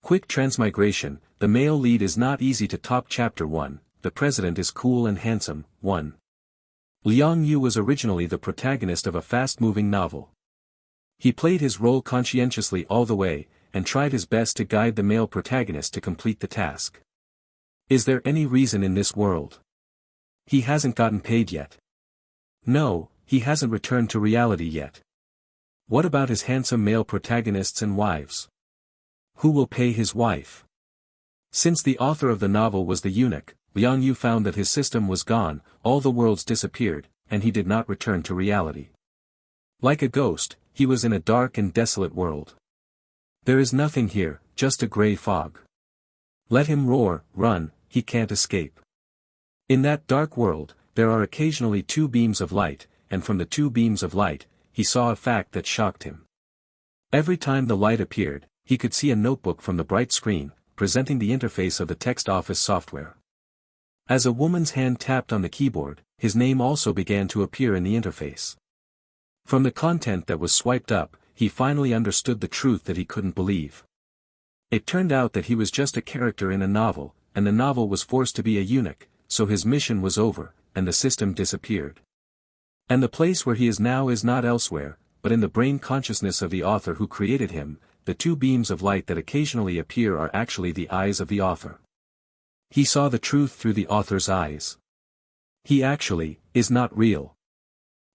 Quick Transmigration, the male lead is not easy to top. Chapter 1, the president is cool and handsome. 1. Liang Yu was originally the protagonist of a fast-moving novel. He played his role conscientiously all the way, and tried his best to guide the male protagonist to complete the task. Is there any reason in this world? He hasn't gotten paid yet. No, he hasn't returned to reality yet. What about his handsome male protagonists and wives? Who will pay his wife? Since the author of the novel was the eunuch, Liang Yu found that his system was gone, all the worlds disappeared, and he did not return to reality. Like a ghost, he was in a dark and desolate world. There is nothing here, just a grey fog. Let him roar, run, he can't escape. In that dark world, there are occasionally two beams of light, and from the two beams of light, he saw a fact that shocked him. Every time the light appeared, he could see a notebook from the bright screen, presenting the interface of the text office software. As a woman's hand tapped on the keyboard, his name also began to appear in the interface. From the content that was swiped up, he finally understood the truth that he couldn't believe. It turned out that he was just a character in a novel, and the novel was forced to be a eunuch, so his mission was over, and the system disappeared. And the place where he is now is not elsewhere, but in the brain consciousness of the author who created him. The two beams of light that occasionally appear are actually the eyes of the author. He saw the truth through the author's eyes. He actually is not real.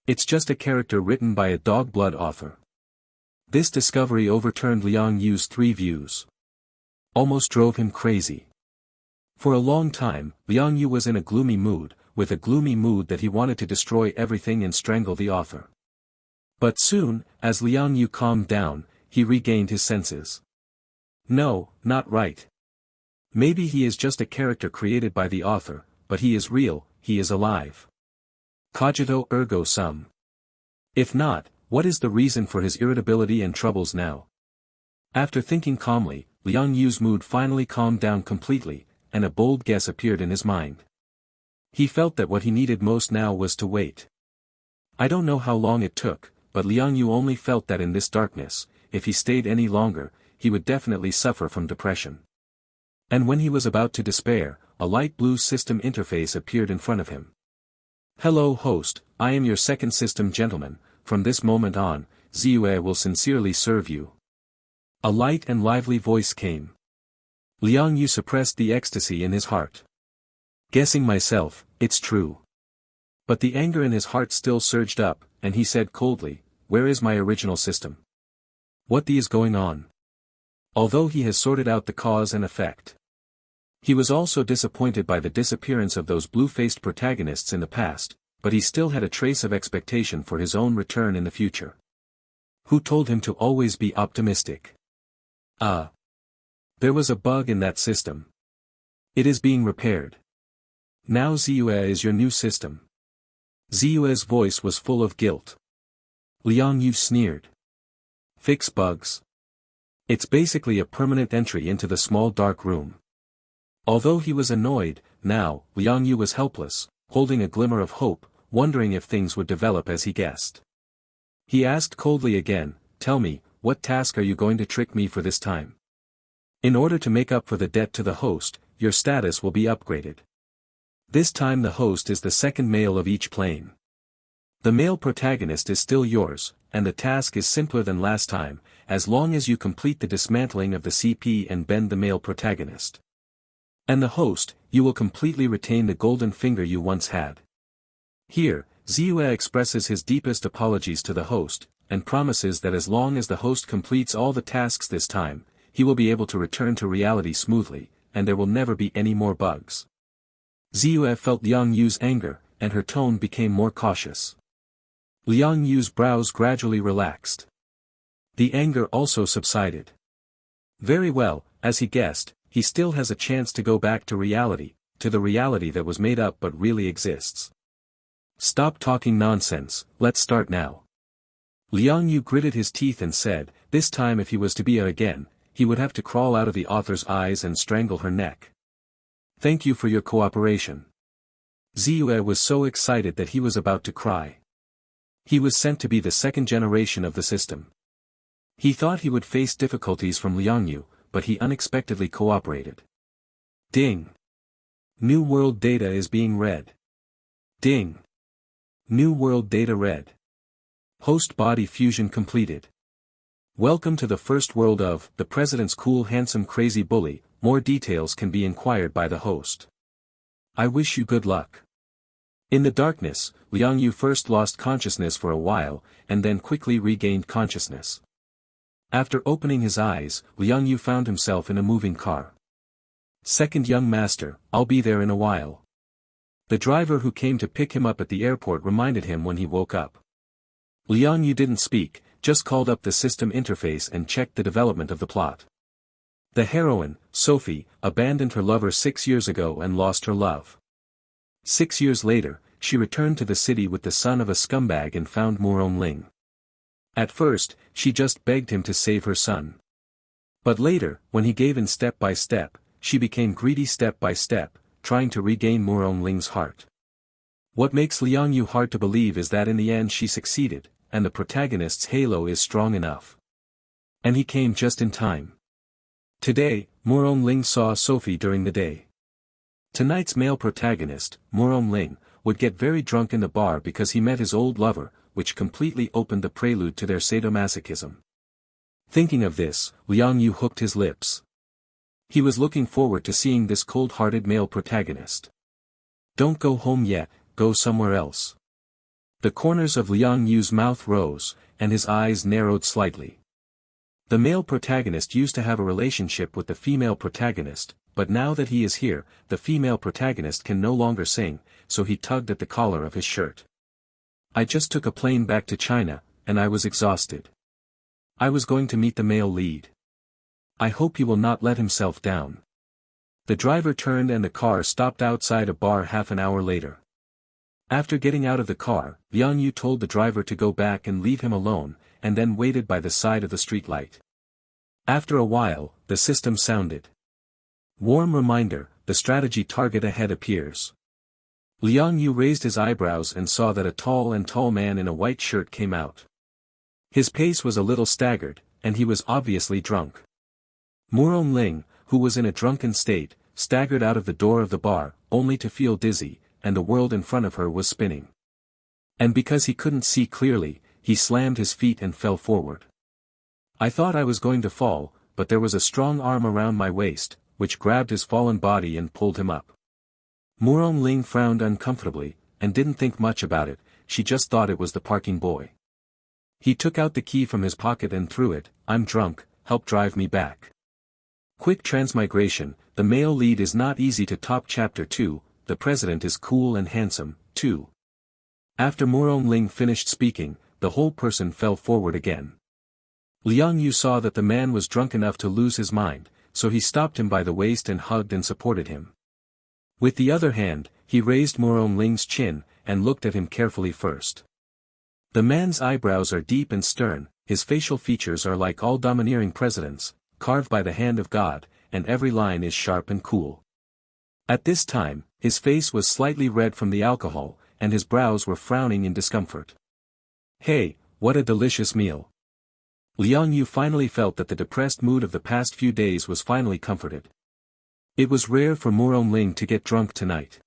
It's just a character written by a dog-blood author. This discovery overturned Liang Yu's 3 views. Almost drove him crazy. For a long time, Liang Yu was in a gloomy mood, with a gloomy mood that he wanted to destroy everything and strangle the author. But soon, as Liang Yu calmed down, he regained his senses. No, not right. Maybe he is just a character created by the author, but he is real, he is alive. Cogito ergo sum. If not, what is the reason for his irritability and troubles now? After thinking calmly, Liang Yu's mood finally calmed down completely, and a bold guess appeared in his mind. He felt that what he needed most now was to wait. I don't know how long it took, but Liang Yu only felt that in this darkness, if he stayed any longer, he would definitely suffer from depression. And when he was about to despair, a light blue system interface appeared in front of him. Hello host, I am your second system gentleman, from this moment on, Ziyue will sincerely serve you. A light and lively voice came. Liang Yu suppressed the ecstasy in his heart. Guessing myself, it's true. But the anger in his heart still surged up, and he said coldly, where is my original system? What is going on? Although he has sorted out the cause and effect. He was also disappointed by the disappearance of those blue-faced protagonists in the past, but he still had a trace of expectation for his own return in the future. Who told him to always be optimistic? There was a bug in that system. It is being repaired. Now Ziyue is your new system. Ziyue's voice was full of guilt. Liang Yu sneered. Fix bugs. It's basically a permanent entry into the small dark room. Although he was annoyed, now, Liang Yu was helpless, holding a glimmer of hope, wondering if things would develop as he guessed. He asked coldly again, tell me, what task are you going to trick me for this time? In order to make up for the debt to the host, your status will be upgraded. This time the host is the second male of each plane. The male protagonist is still yours, and the task is simpler than last time, as long as you complete the dismantling of the CP and bend the male protagonist. And the host, you will completely retain the golden finger you once had. Here, Ziyue expresses his deepest apologies to the host, and promises that as long as the host completes all the tasks this time, he will be able to return to reality smoothly, and there will never be any more bugs. Ziyue felt Liang Yu's anger, and her tone became more cautious. Liang Yu's brows gradually relaxed. The anger also subsided. Very well, as he guessed, he still has a chance to go back to reality, to the reality that was made up but really exists. Stop talking nonsense, let's start now. Liang Yu gritted his teeth and said, this time if he was to be again, he would have to crawl out of the author's eyes and strangle her neck. Thank you for your cooperation. Ziyue was so excited that he was about to cry. He was sent to be the second generation of the system. He thought he would face difficulties from Liang Yu, but he unexpectedly cooperated. Ding! New world data is being read. Ding! New world data read. Host body fusion completed. Welcome to the first world of the President's cool handsome crazy bully. More details can be inquired by the host. I wish you good luck. In the darkness, Liang Yu first lost consciousness for a while, and then quickly regained consciousness. After opening his eyes, Liang Yu found himself in a moving car. Second young master, I'll be there in a while. The driver who came to pick him up at the airport reminded him when he woke up. Liang Yu didn't speak, just called up the system interface and checked the development of the plot. The heroine, Sophie, abandoned her lover 6 years ago and lost her love. 6 years later, she returned to the city with the son of a scumbag and found Murong Ling. At first, she just begged him to save her son. But later, when he gave in step by step, she became greedy step by step, trying to regain Murong Ling's heart. What makes Liang Yu hard to believe is that in the end she succeeded, and the protagonist's halo is strong enough. And he came just in time. Today, Murong Ling saw Sophie during the day. Tonight's male protagonist, Murong Ling, would get very drunk in the bar because he met his old lover, which completely opened the prelude to their sadomasochism. Thinking of this, Liang Yu hooked his lips. He was looking forward to seeing this cold-hearted male protagonist. Don't go home yet, go somewhere else. The corners of Liang Yu's mouth rose, and his eyes narrowed slightly. The male protagonist used to have a relationship with the female protagonist, but now that he is here, the female protagonist can no longer sing, so he tugged at the collar of his shirt. I just took a plane back to China, and I was exhausted. I was going to meet the male lead. I hope he will not let himself down. The driver turned and the car stopped outside a bar half an hour later. After getting out of the car, Liang Yu told the driver to go back and leave him alone, and then waited by the side of the streetlight. After a while, the system sounded. Warm reminder, the strategy target ahead appears. Liang Yu raised his eyebrows and saw that a tall man in a white shirt came out. His pace was a little staggered, and he was obviously drunk. Murong Ling, who was in a drunken state, staggered out of the door of the bar, only to feel dizzy, and the world in front of her was spinning. And because he couldn't see clearly, he slammed his feet and fell forward. I thought I was going to fall, but there was a strong arm around my waist, which grabbed his fallen body and pulled him up. Murong Ling frowned uncomfortably, and didn't think much about it, she just thought it was the parking boy. He took out the key from his pocket and threw it. I'm drunk, help drive me back. Quick transmigration, the male lead is not easy to top. Chapter 2, the president is cool and handsome, 2. After Murong Ling finished speaking, the whole person fell forward again. Liang Yu saw that the man was drunk enough to lose his mind, so he stopped him by the waist and hugged and supported him. With the other hand, he raised Murong Ling's chin, and looked at him carefully first. The man's eyebrows are deep and stern, his facial features are like all domineering presidents, carved by the hand of God, and every line is sharp and cool. At this time, his face was slightly red from the alcohol, and his brows were frowning in discomfort. Hey, what a delicious meal. Liang Yu finally felt that the depressed mood of the past few days was finally comforted. It was rare for Murong Ling to get drunk tonight.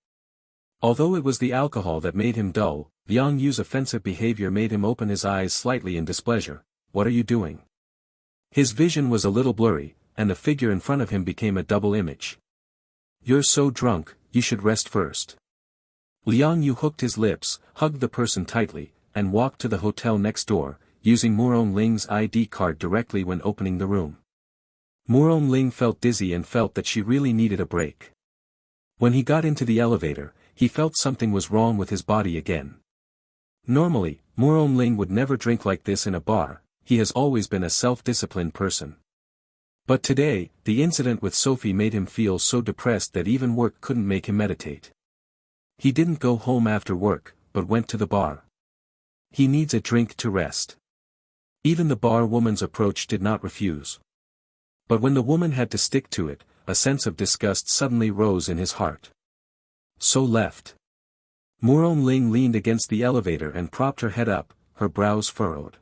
Although it was the alcohol that made him dull, Liang Yu's offensive behavior made him open his eyes slightly in displeasure. What are you doing? His vision was a little blurry, and the figure in front of him became a double image. You're so drunk, you should rest first. Liang Yu hooked his lips, hugged the person tightly, and walked to the hotel next door, using Murong Ling's ID card directly when opening the room. Murong Ling felt dizzy and felt that she really needed a break. When he got into the elevator, he felt something was wrong with his body again. Normally, Murong Ling would never drink like this in a bar, he has always been a self-disciplined person. But today, the incident with Sophie made him feel so depressed that even work couldn't make him meditate. He didn't go home after work, but went to the bar. He needs a drink to rest. Even the bar woman's approach did not refuse. But when the woman had to stick to it, a sense of disgust suddenly rose in his heart. So left. Murong Ling leaned against the elevator and propped her head up, her brows furrowed.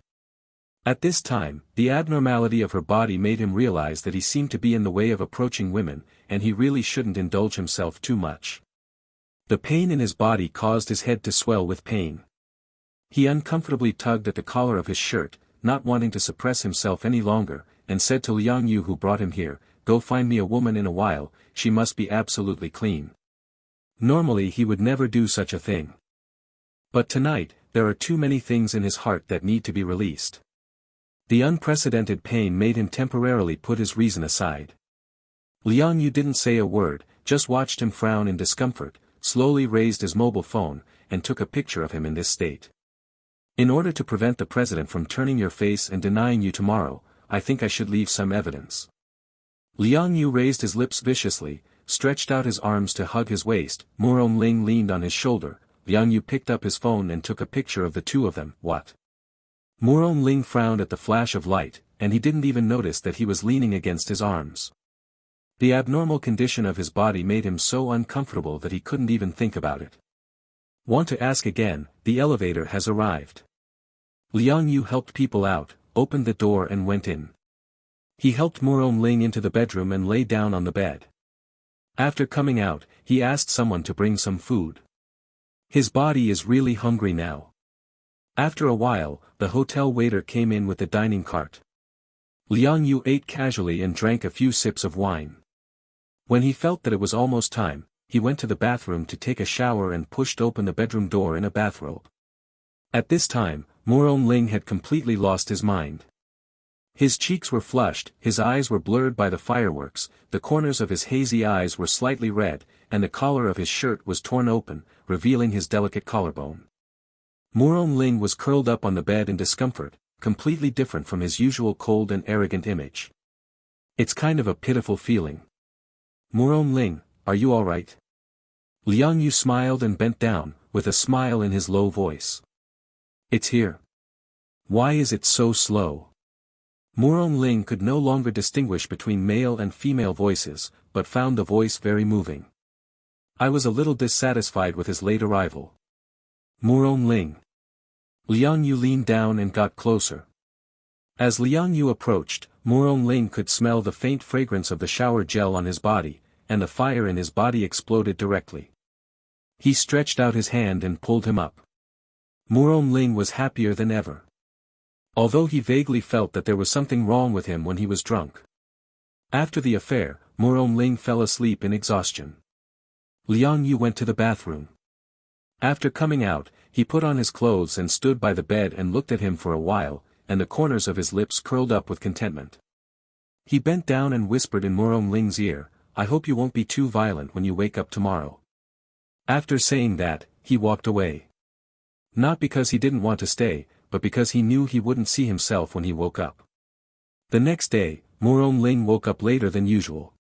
At this time, the abnormality of her body made him realize that he seemed to be in the way of approaching women, and he really shouldn't indulge himself too much. The pain in his body caused his head to swell with pain. He uncomfortably tugged at the collar of his shirt, not wanting to suppress himself any longer, and said to Liang Yu who brought him here, "Go find me a woman in a while, she must be absolutely clean." Normally he would never do such a thing. But tonight, there are too many things in his heart that need to be released. The unprecedented pain made him temporarily put his reason aside. Liang Yu didn't say a word, just watched him frown in discomfort, slowly raised his mobile phone, and took a picture of him in this state. "In order to prevent the president from turning your face and denying you tomorrow, I think I should leave some evidence." Liang Yu raised his lips viciously, stretched out his arms to hug his waist. Murong Ling leaned on his shoulder. Liang Yu picked up his phone and took a picture of the two of them. "What?" Murong Ling frowned at the flash of light, and he didn't even notice that he was leaning against his arms. The abnormal condition of his body made him so uncomfortable that he couldn't even think about it. "Want to ask again, the elevator has arrived." Liang Yu helped people out, opened the door and went in. He helped Murong Ling into the bedroom and lay down on the bed. After coming out, he asked someone to bring some food. His body is really hungry now. After a while, the hotel waiter came in with the dining cart. Liang Yu ate casually and drank a few sips of wine. When he felt that it was almost time, he went to the bathroom to take a shower and pushed open the bedroom door in a bathrobe. At this time, Murong Ling had completely lost his mind. His cheeks were flushed, his eyes were blurred by the fireworks, the corners of his hazy eyes were slightly red, and the collar of his shirt was torn open, revealing his delicate collarbone. Murong Ling was curled up on the bed in discomfort, completely different from his usual cold and arrogant image. "It's kind of a pitiful feeling." "Murong Ling, are you all right?" Liang Yu smiled and bent down, with a smile in his low voice. "It's here. Why is it so slow?" Murong Ling could no longer distinguish between male and female voices, but found the voice very moving. "I was a little dissatisfied with his late arrival." "Murong Ling." Liang Yu leaned down and got closer. As Liang Yu approached, Murong Ling could smell the faint fragrance of the shower gel on his body, and the fire in his body exploded directly. He stretched out his hand and pulled him up. Murong Ling was happier than ever. Although he vaguely felt that there was something wrong with him when he was drunk. After the affair, Murong Ling fell asleep in exhaustion. Liang Yu went to the bathroom. After coming out, he put on his clothes and stood by the bed and looked at him for a while, and the corners of his lips curled up with contentment. He bent down and whispered in Murong Ling's ear, "I hope you won't be too violent when you wake up tomorrow." After saying that, he walked away. Not because he didn't want to stay, but because he knew he wouldn't see himself when he woke up. The next day, Murong Ling woke up later than usual.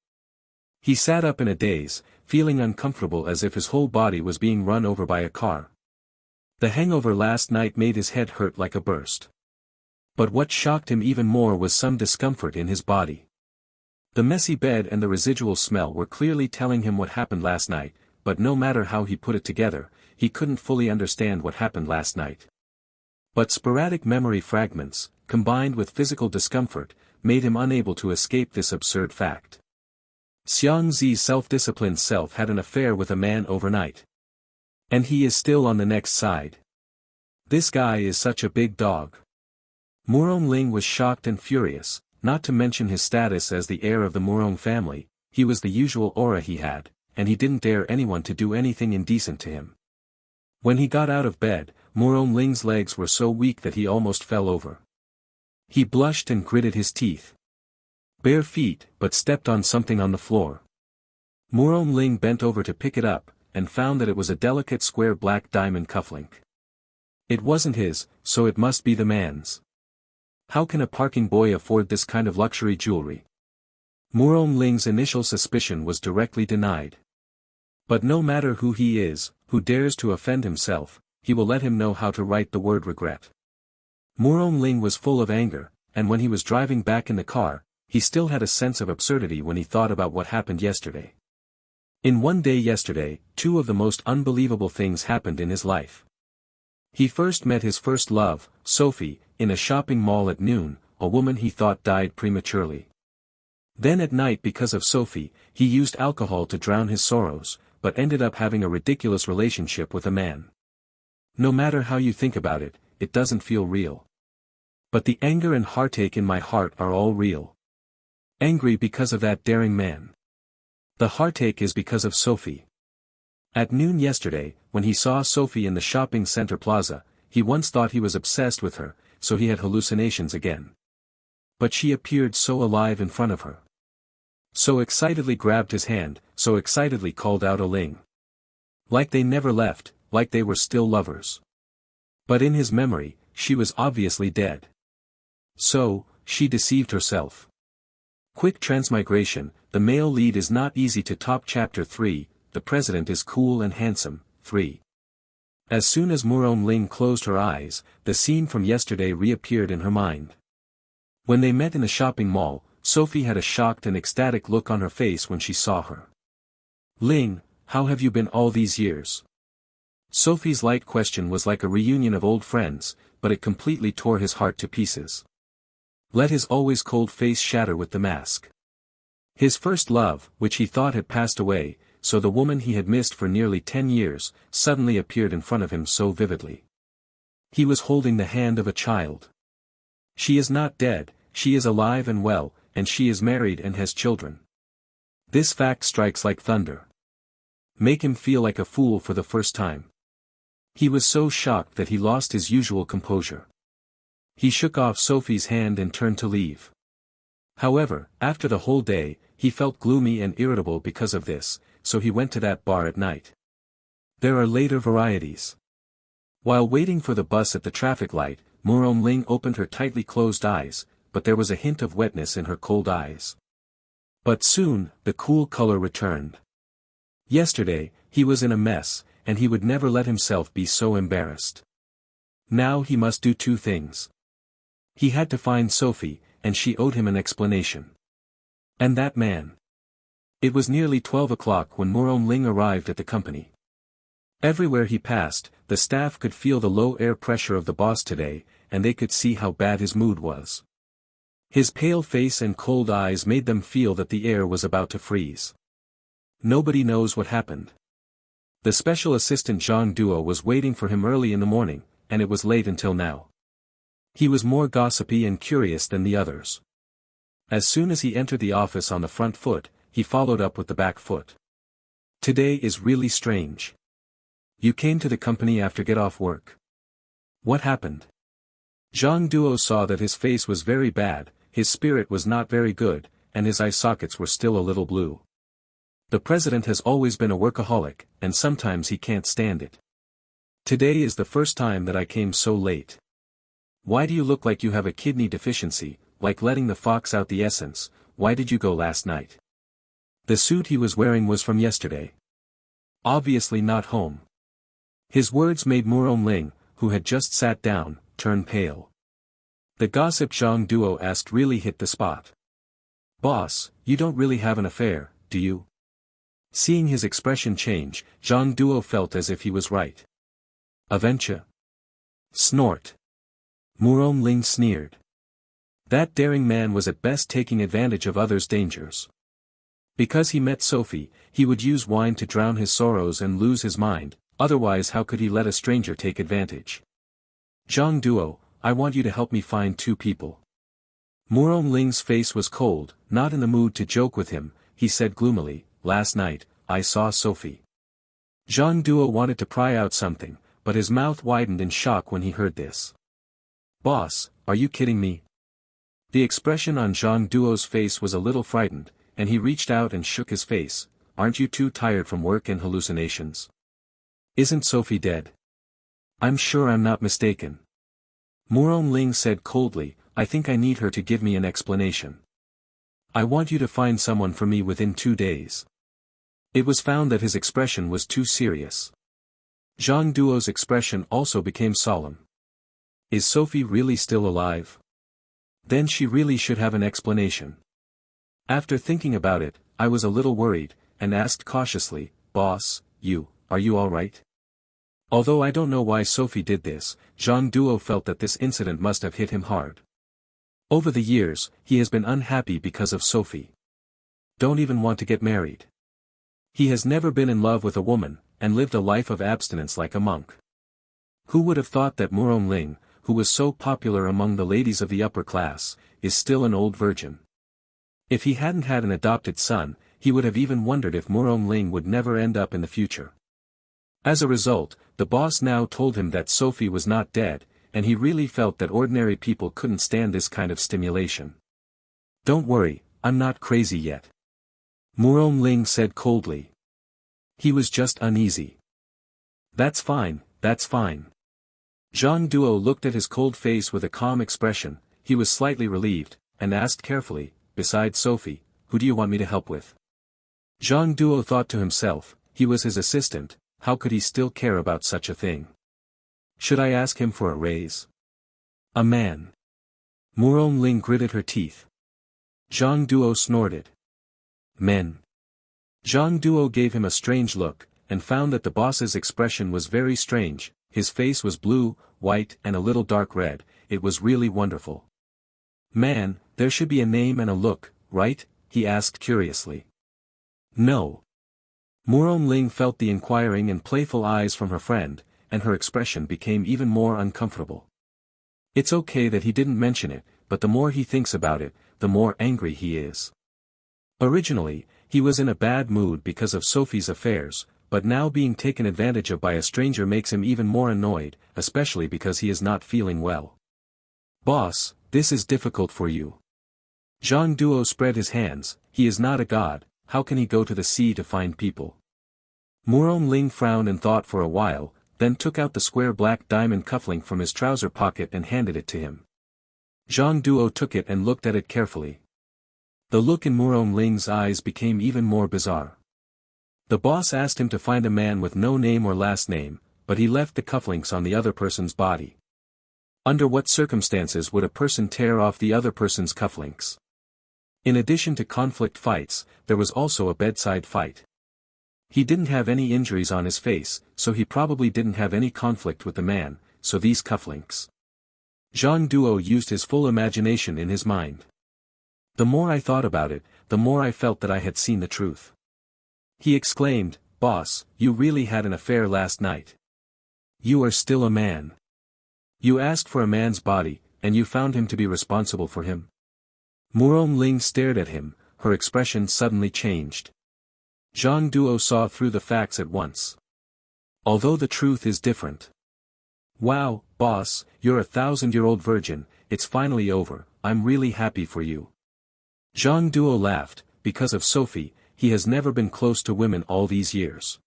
He sat up in a daze, feeling uncomfortable as if his whole body was being run over by a car. The hangover last night made his head hurt like a burst. But what shocked him even more was some discomfort in his body. The messy bed and the residual smell were clearly telling him what happened last night, but no matter how he put it together, he couldn't fully understand what happened last night. But sporadic memory fragments, combined with physical discomfort, made him unable to escape this absurd fact. Xiang Zi's self-disciplined self had an affair with a man overnight. And he is still on the next side. This guy is such a big dog. Murong Ling was shocked and furious, not to mention his status as the heir of the Murong family. He was the usual aura he had, and he didn't dare anyone to do anything indecent to him. When he got out of bed, Murong Ling's legs were so weak that he almost fell over. He blushed and gritted his teeth. Bare feet, but stepped on something on the floor. Murong Ling bent over to pick it up, and found that it was a delicate square black diamond cufflink. It wasn't his, so it must be the man's. How can a parking boy afford this kind of luxury jewelry? Murong Ling's initial suspicion was directly denied. But no matter who he is, who dares to offend himself, he will let him know how to write the word regret. Murong Ling was full of anger, and when he was driving back in the car, he still had a sense of absurdity when he thought about what happened yesterday. In one day yesterday, two of the most unbelievable things happened in his life. He first met his first love, Sophie, in a shopping mall at noon, a woman he thought died prematurely. Then at night, because of Sophie, he used alcohol to drown his sorrows, but ended up having a ridiculous relationship with a man. No matter how you think about it, it doesn't feel real. But the anger and heartache in my heart are all real. Angry because of that daring man. The heartache is because of Sophie. At noon yesterday, when he saw Sophie in the shopping center plaza, he once thought he was obsessed with her, so he had hallucinations again. But she appeared so alive in front of her. So excitedly grabbed his hand, so excitedly called out a Ling. Like they never left, like they were still lovers. But in his memory, she was obviously dead. So, she deceived herself. Quick transmigration, the male lead is not easy to top. Chapter 3, the president is cool and handsome. 3. As soon as Murong Ling closed her eyes, the scene from yesterday reappeared in her mind. When they met in the shopping mall, Sophie had a shocked and ecstatic look on her face when she saw her. Ling, how have you been all these years? Sophie's light question was like a reunion of old friends, but it completely tore his heart to pieces. Let his always cold face shatter with the mask. His first love, which he thought had passed away, so the woman he had missed for nearly 10 years, suddenly appeared in front of him so vividly. He was holding the hand of a child. She is not dead, she is alive and well, and she is married and has children. This fact strikes like thunder. Make him feel like a fool for the first time. He was so shocked that he lost his usual composure. He shook off Sophie's hand and turned to leave. However, after the whole day, he felt gloomy and irritable because of this, so he went to that bar at night. There are later varieties. While waiting for the bus at the traffic light, Murong Ling opened her tightly closed eyes, but there was a hint of wetness in her cold eyes. But soon, the cool color returned. Yesterday, he was in a mess, and he would never let himself be so embarrassed. Now he must do two things. He had to find Sophie, and she owed him an explanation. And that man. It was nearly 12 o'clock when Murong Ling arrived at the company. Everywhere he passed, the staff could feel the low air pressure of the boss today, and they could see how bad his mood was. His pale face and cold eyes made them feel that the air was about to freeze. Nobody knows what happened. The special assistant Zhang Duo was waiting for him early in the morning, and it was late until now. He was more gossipy and curious than the others. As soon as he entered the office on the front foot, he followed up with the back foot. Today is really strange. You came to the company after get off work. What happened? Zhang Duo saw that his face was very bad, his spirit was not very good, and his eye sockets were still a little blue. The president has always been a workaholic, and sometimes he can't stand it. Today is the first time that I came so late. Why do you look like you have a kidney deficiency, like letting the fox out the essence? Why did you go last night? The suit he was wearing was from yesterday. Obviously not home. His words made Murong Ling, who had just sat down, turn pale. The gossip Zhang Duo asked really hit the spot. Boss, you don't really have an affair, do you? Seeing his expression change, Zhang Duo felt as if he was right. Aventure. Snort. Murong Ling sneered. That daring man was at best taking advantage of others' dangers. Because he met Sophie, he would use wine to drown his sorrows and lose his mind, otherwise how could he let a stranger take advantage? Zhang Duo, I want you to help me find two people. Murong Ling's face was cold, not in the mood to joke with him. He said gloomily, last night, I saw Sophie. Zhang Duo wanted to pry out something, but his mouth widened in shock when he heard this. Boss, are you kidding me? The expression on Zhang Duo's face was a little frightened, and he reached out and shook his face. Aren't you too tired from work and hallucinations? Isn't Sophie dead? I'm sure I'm not mistaken. Murong Ling said coldly, I think I need her to give me an explanation. I want you to find someone for me within 2 days. It was found that his expression was too serious. Zhang Duo's expression also became solemn. Is Sophie really still alive? Then she really should have an explanation. After thinking about it, I was a little worried, and asked cautiously, Boss, are you all right? Although I don't know why Sophie did this, Zhang Duo felt that this incident must have hit him hard. Over the years, he has been unhappy because of Sophie. Don't even want to get married. He has never been in love with a woman, and lived a life of abstinence like a monk. Who would have thought that Murong Ling, who was so popular among the ladies of the upper class, is still an old virgin? If he hadn't had an adopted son, he would have even wondered if Murong Ling would never end up in the future. As a result, the boss now told him that Sophie was not dead, and he really felt that ordinary people couldn't stand this kind of stimulation. Don't worry, I'm not crazy yet. Murong Ling said coldly. He was just uneasy. That's fine, that's fine. Zhang Duo looked at his cold face with a calm expression. He was slightly relieved, and asked carefully, besides Sophie, who do you want me to help with? Zhang Duo thought to himself, he was his assistant, how could he still care about such a thing? Should I ask him for a raise? A man. Murong Ling gritted her teeth. Zhang Duo snorted. Men. Zhang Duo gave him a strange look, and found that the boss's expression was very strange. His face was blue, white and a little dark red. It was really wonderful. Man, there should be a name and a look, right? He asked curiously. No. Murong Ling felt the inquiring and playful eyes from her friend, and her expression became even more uncomfortable. It's okay that he didn't mention it, but the more he thinks about it, the more angry he is. Originally, he was in a bad mood because of Sophie's affairs, but now being taken advantage of by a stranger makes him even more annoyed, especially because he is not feeling well. Boss, this is difficult for you. Zhang Duo spread his hands. He is not a god, how can he go to the sea to find people? Murong Ling frowned and thought for a while, then took out the square black diamond cufflink from his trouser pocket and handed it to him. Zhang Duo took it and looked at it carefully. The look in Murong Ling's eyes became even more bizarre. The boss asked him to find a man with no name or last name, but he left the cufflinks on the other person's body. Under what circumstances would a person tear off the other person's cufflinks? In addition to conflict fights, there was also a bedside fight. He didn't have any injuries on his face, so he probably didn't have any conflict with the man, so these cufflinks. Zhang Duo used his full imagination in his mind. The more I thought about it, the more I felt that I had seen the truth. He exclaimed, Boss, you really had an affair last night. You are still a man. You asked for a man's body, and you found him to be responsible for him. Murong Ling stared at him, her expression suddenly changed. Zhang Duo saw through the facts at once. Although the truth is different. Wow, boss, you're a 1,000-year-old virgin, it's finally over, I'm really happy for you. Zhang Duo laughed. Because of Sophie, he has never been close to women all these years.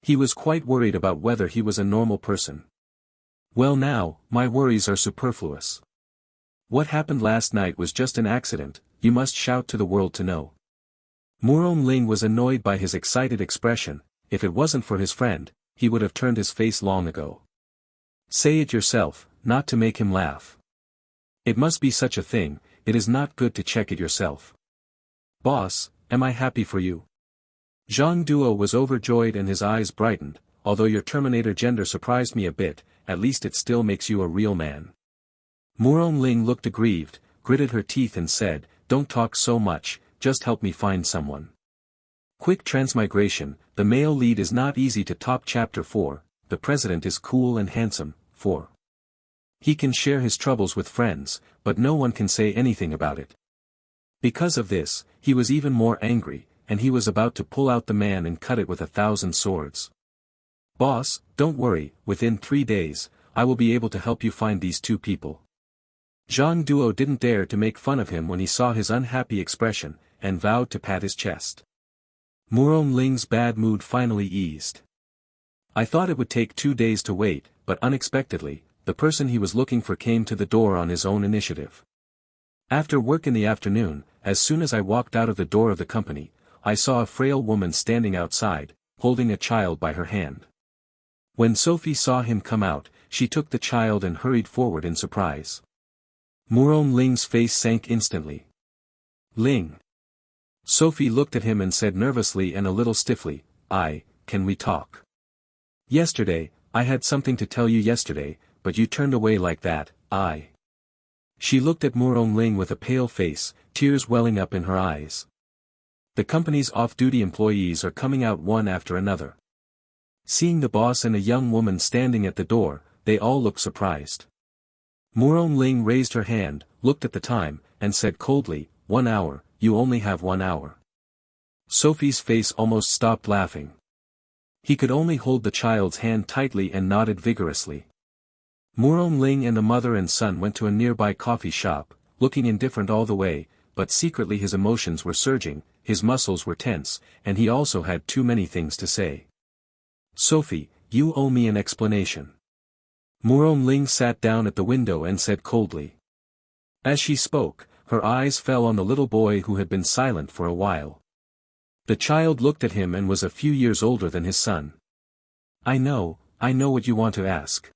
He was quite worried about whether he was a normal person. Well now, my worries are superfluous. What happened last night was just an accident, you must shout to the world to know. Murong Ling was annoyed by his excited expression. If it wasn't for his friend, he would have turned his face long ago. Say it yourself, not to make him laugh. It must be such a thing, it is not good to check it yourself. Boss, am I happy for you? Zhang Duo was overjoyed and his eyes brightened. Although your Terminator gender surprised me a bit, at least it still makes you a real man. Murong Ling looked aggrieved, gritted her teeth and said, Don't talk so much, just help me find someone. Quick Transmigration, the male lead is not easy to top. Chapter 4, the president is cool and handsome. 4. He can share his troubles with friends, but no one can say anything about it. Because of this, he was even more angry, and he was about to pull out the man and cut it with 1,000 swords. Boss, don't worry, within 3 days, I will be able to help you find these two people. Zhang Duo didn't dare to make fun of him when he saw his unhappy expression, and vowed to pat his chest. Murong Ling's bad mood finally eased. I thought it would take 2 days to wait, but unexpectedly, the person he was looking for came to the door on his own initiative. After work in the afternoon, as soon as I walked out of the door of the company, I saw a frail woman standing outside, holding a child by her hand. When Sophie saw him come out, she took the child and hurried forward in surprise. Murong Ling's face sank instantly. Ling. Sophie looked at him and said nervously and a little stiffly, can we talk? Yesterday, I had something to tell you yesterday, but you turned away like that. She looked at Murong Ling with a pale face, tears welling up in her eyes. The company's off-duty employees are coming out one after another. Seeing the boss and a young woman standing at the door, they all look surprised. Murong Ling raised her hand, looked at the time, and said coldly, 1 hour, you only have 1 hour. Sophie's face almost stopped laughing. He could only hold the child's hand tightly and nodded vigorously. Murong Ling and the mother and son went to a nearby coffee shop, looking indifferent all the way, but secretly his emotions were surging, his muscles were tense, and he also had too many things to say. Sophie, you owe me an explanation. Murong Ling sat down at the window and said coldly. As she spoke, her eyes fell on the little boy who had been silent for a while. The child looked at him and was a few years older than his son. I know what you want to ask.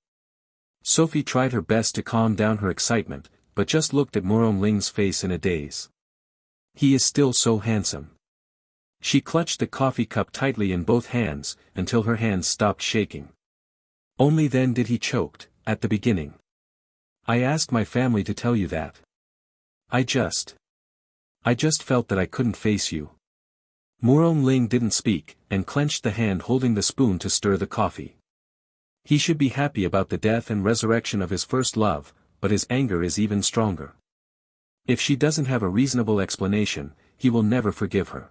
Sophie tried her best to calm down her excitement, but just looked at Murong Ling's face in a daze. He is still so handsome. She clutched the coffee cup tightly in both hands, until her hands stopped shaking. Only then did he choke, at the beginning. I asked my family to tell you that. I just felt that I couldn't face you. Murong Ling didn't speak, and clenched the hand holding the spoon to stir the coffee. He should be happy about the death and resurrection of his first love, but his anger is even stronger. If she doesn't have a reasonable explanation, he will never forgive her.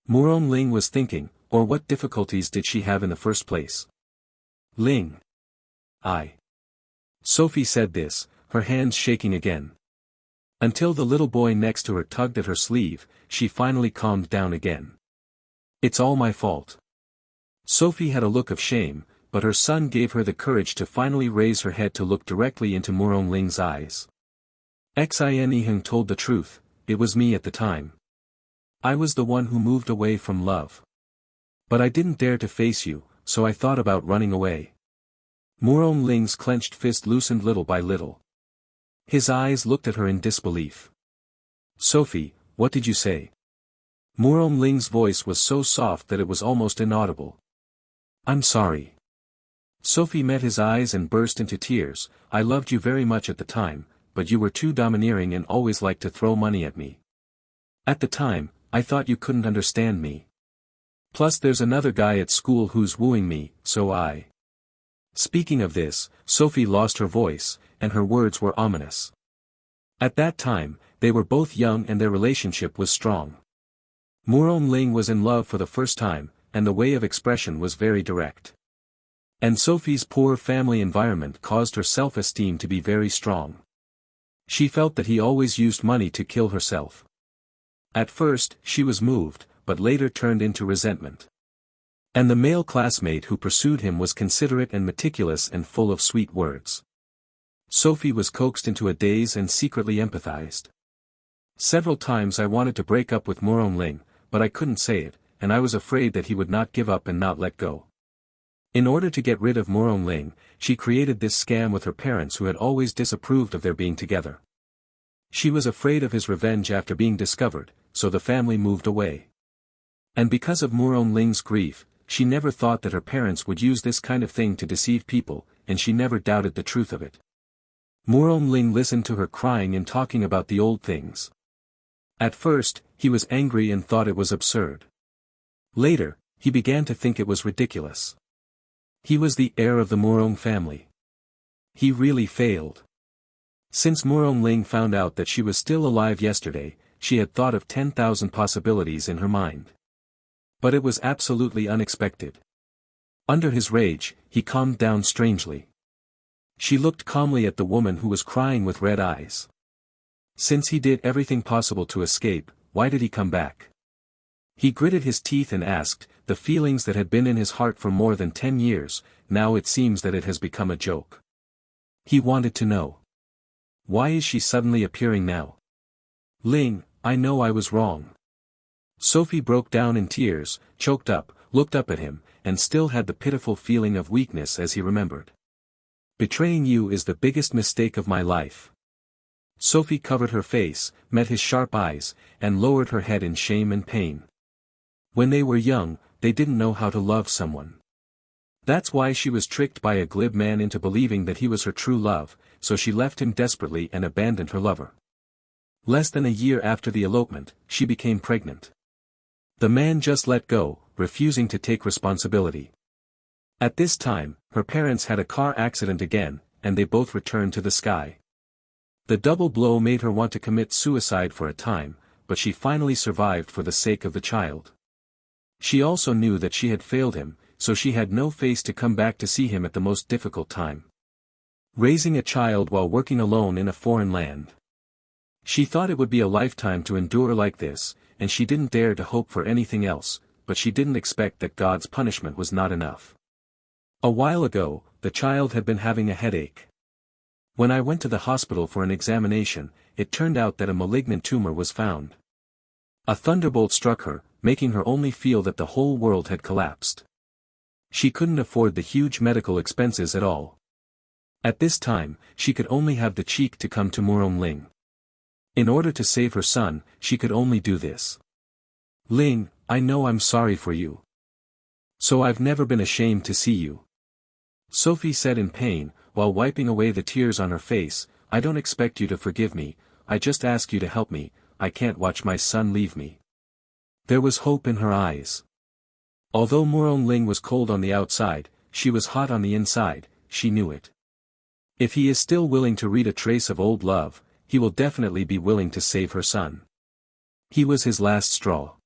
Murong Ling was thinking, or what difficulties did she have in the first place? Ling. Sophie said this, her hands shaking again. Until the little boy next to her tugged at her sleeve, she finally calmed down again. It's all my fault. Sophie had a look of shame, but her son gave her the courage to finally raise her head to look directly into Murong Ling's eyes. Xin told the truth, it was me at the time. I was the one who moved away from love. But I didn't dare to face you, so I thought about running away. Murong Ling's clenched fist loosened little by little. His eyes looked at her in disbelief. Sophie, what did you say? Murong Ling's voice was so soft that it was almost inaudible. I'm sorry. Sophie met his eyes and burst into tears. I loved you very much at the time, but you were too domineering and always liked to throw money at me. At the time, I thought you couldn't understand me. Plus there's another guy at school who's wooing me, so I... Speaking of this, Sophie lost her voice, and her words were ominous. At that time, they were both young and their relationship was strong. Murong Ling was in love for the first time, and the way of expression was very direct. And Sophie's poor family environment caused her self-esteem to be very strong. She felt that he always used money to kill herself. At first, she was moved, but later turned into resentment. And the male classmate who pursued him was considerate and meticulous and full of sweet words. Sophie was coaxed into a daze and secretly empathized. Several times I wanted to break up with Murong Ling, but I couldn't say it, and I was afraid that he would not give up and not let go. In order to get rid of Murong Ling, she created this scam with her parents who had always disapproved of their being together. She was afraid of his revenge after being discovered, so the family moved away. And because of Murong Ling's grief, she never thought that her parents would use this kind of thing to deceive people, and she never doubted the truth of it. Murong Ling listened to her crying and talking about the old things. At first, he was angry and thought it was absurd. Later, he began to think it was ridiculous. He was the heir of the Murong family. He really failed. Since Murong Ling found out that she was still alive yesterday, she had thought of 10,000 possibilities in her mind. But it was absolutely unexpected. Under his rage, he calmed down strangely. She looked calmly at the woman who was crying with red eyes. Since he did everything possible to escape, why did he come back? He gritted his teeth and asked, the feelings that had been in his heart for more than 10 years, now it seems that it has become a joke. He wanted to know. Why is she suddenly appearing now? Ling, I know I was wrong. Sophie broke down in tears, choked up, looked up at him, and still had the pitiful feeling of weakness as he remembered. Betraying you is the biggest mistake of my life. Sophie covered her face, met his sharp eyes, and lowered her head in shame and pain. When they were young, they didn't know how to love someone. That's why she was tricked by a glib man into believing that he was her true love, so she left him desperately and abandoned her lover. Less than a year after the elopement, she became pregnant. The man just let go, refusing to take responsibility. At this time, her parents had a car accident again, and they both returned to the sky. The double blow made her want to commit suicide for a time, but she finally survived for the sake of the child. She also knew that she had failed him, so she had no face to come back to see him at the most difficult time. Raising a child while working alone in a foreign land. She thought it would be a lifetime to endure like this, and she didn't dare to hope for anything else, but she didn't expect that God's punishment was not enough. A while ago, the child had been having a headache. When I went to the hospital for an examination, it turned out that a malignant tumor was found. A thunderbolt struck her, making her only feel that the whole world had collapsed. She couldn't afford the huge medical expenses at all. At this time, she could only have the cheek to come to Murong Ling. In order to save her son, she could only do this. Ling, I know I'm sorry for you. So I've never been ashamed to see you. Sophie said in pain, while wiping away the tears on her face, I don't expect you to forgive me, I just ask you to help me, I can't watch my son leave me. There was hope in her eyes. Although Murong Ling was cold on the outside, she was hot on the inside, she knew it. If he is still willing to read a trace of old love, he will definitely be willing to save her son. He was his last straw.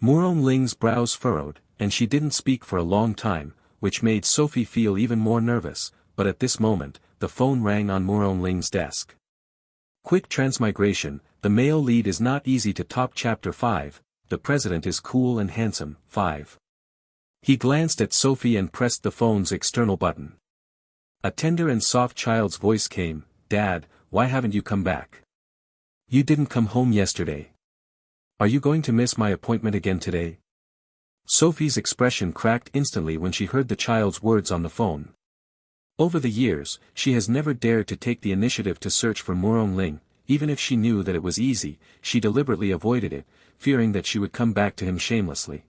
Murong Ling's brows furrowed, and she didn't speak for a long time, which made Sophie feel even more nervous, but at this moment, the phone rang on Murong Ling's desk. Quick transmigration, the male lead is not easy to top. Chapter 5, the president is cool and handsome. 5. He glanced at Sophie and pressed the phone's external button. A tender and soft child's voice came, Dad, why haven't you come back? You didn't come home yesterday. Are you going to miss my appointment again today? Sophie's expression cracked instantly when she heard the child's words on the phone. Over the years, she has never dared to take the initiative to search for Murong Ling, even if she knew that it was easy, she deliberately avoided it, fearing that she would come back to him shamelessly.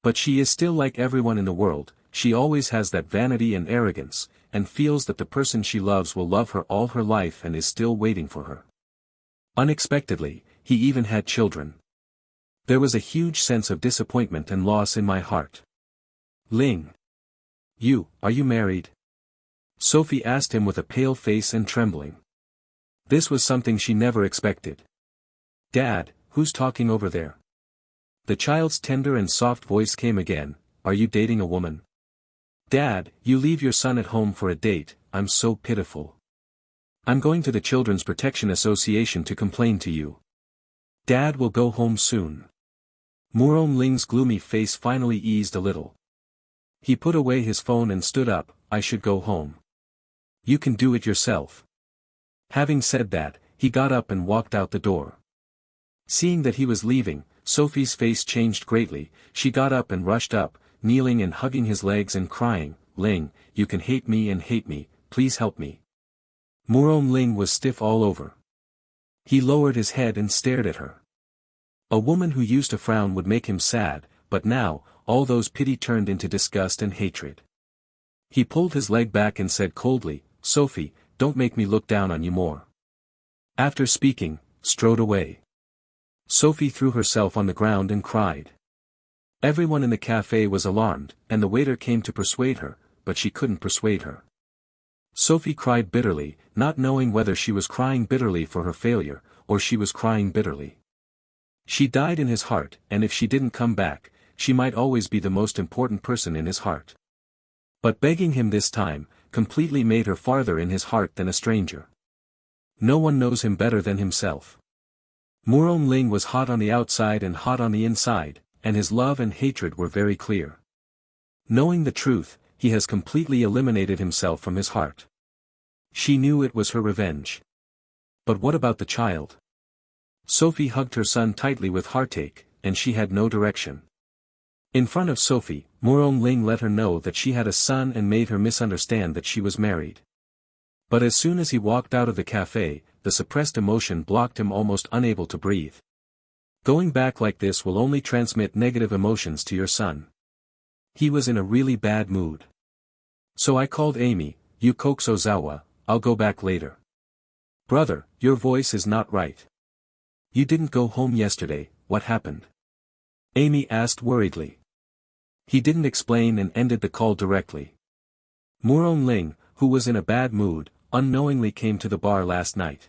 But she is still like everyone in the world, she always has that vanity and arrogance, and feels that the person she loves will love her all her life and is still waiting for her. Unexpectedly, he even had children. There was a huge sense of disappointment and loss in my heart. Ling. Are you married? Sophie asked him with a pale face and trembling. This was something she never expected. Dad, who's talking over there? The child's tender and soft voice came again, Are you dating a woman? Dad, you leave your son at home for a date, I'm so pitiful. I'm going to the Children's Protection Association to complain to you. Dad will go home soon. Murong Ling's gloomy face finally eased a little. He put away his phone and stood up, I should go home. You can do it yourself. Having said that, he got up and walked out the door. Seeing that he was leaving, Sophie's face changed greatly, she got up and rushed up, kneeling and hugging his legs and crying, Ling, you can hate me, please help me. Murong Ling was stiff all over. He lowered his head and stared at her. A woman who used to frown would make him sad, but now, all those pity turned into disgust and hatred. He pulled his leg back and said coldly, Sophie, don't make me look down on you more. After speaking, strode away. Sophie threw herself on the ground and cried. Everyone in the cafe was alarmed, and the waiter came to persuade her, but she couldn't persuade her. Sophie cried bitterly, not knowing whether she was crying bitterly for her failure, or she was crying bitterly. She died in his heart, and if she didn't come back, she might always be the most important person in his heart. But begging him this time, completely made her farther in his heart than a stranger. No one knows him better than himself. Murong Ling was hot on the outside and hot on the inside, and his love and hatred were very clear. Knowing the truth, he has completely eliminated himself from his heart. She knew it was her revenge. But what about the child? Sophie hugged her son tightly with heartache, and she had no direction. In front of Sophie, Murong Ling let her know that she had a son and made her misunderstand that she was married. But as soon as he walked out of the cafe, the suppressed emotion blocked him, almost unable to breathe. Going back like this will only transmit negative emotions to your son. He was in a really bad mood. So I called Amy, "You coax Ozawa, I'll go back later." "Brother, your voice is not right. You didn't go home yesterday, what happened?" Amy asked worriedly. He didn't explain and ended the call directly. Muron Ling, who was in a bad mood, unknowingly came to the bar last night.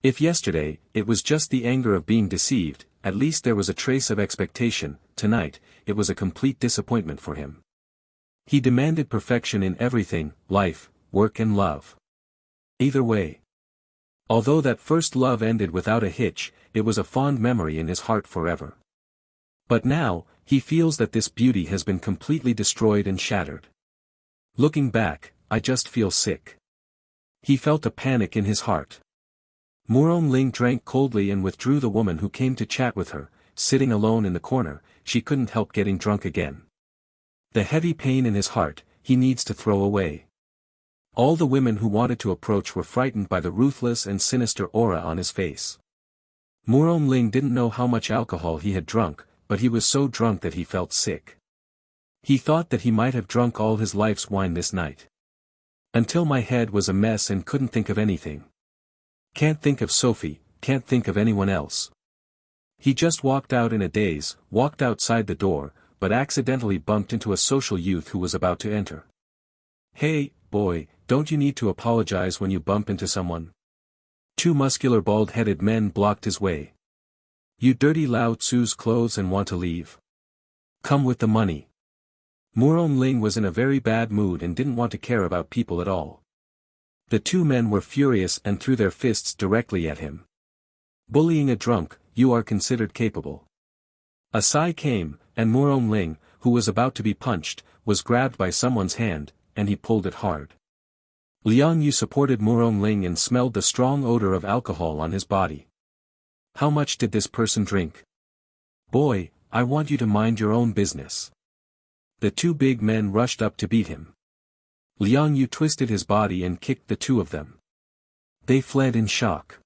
If yesterday, it was just the anger of being deceived, at least there was a trace of expectation. Tonight, it was a complete disappointment for him. He demanded perfection in everything, life, work and love. Either way. Although that first love ended without a hitch, it was a fond memory in his heart forever. But now, he feels that this beauty has been completely destroyed and shattered. Looking back, I just feel sick. He felt a panic in his heart. Muron Ling drank coldly and withdrew the woman who came to chat with her, sitting alone in the corner, she couldn't help getting drunk again. The heavy pain in his heart, he needs to throw away. All the women who wanted to approach were frightened by the ruthless and sinister aura on his face. Muron Ling didn't know how much alcohol he had drunk, but he was so drunk that he felt sick. He thought that he might have drunk all his life's wine this night. Until my head was a mess and couldn't think of anything. Can't think of Sophie, can't think of anyone else. He just walked out in a daze, walked outside the door, but accidentally bumped into a social youth who was about to enter. "Hey, boy, don't you need to apologize when you bump into someone?" Two muscular bald-headed men blocked his way. "You dirty Lao Tzu's clothes and want to leave? Come with the money." Muron Ling was in a very bad mood and didn't want to care about people at all. The two men were furious and threw their fists directly at him. "Bullying a drunk, you are considered capable." A sigh came, and Muron Ling, who was about to be punched, was grabbed by someone's hand, and he pulled it hard. Liang Yu supported Muron Ling and smelled the strong odor of alcohol on his body. "How much did this person drink?" "Boy, I want you to mind your own business." The two big men rushed up to beat him. Liang Yu twisted his body and kicked the two of them. They fled in shock.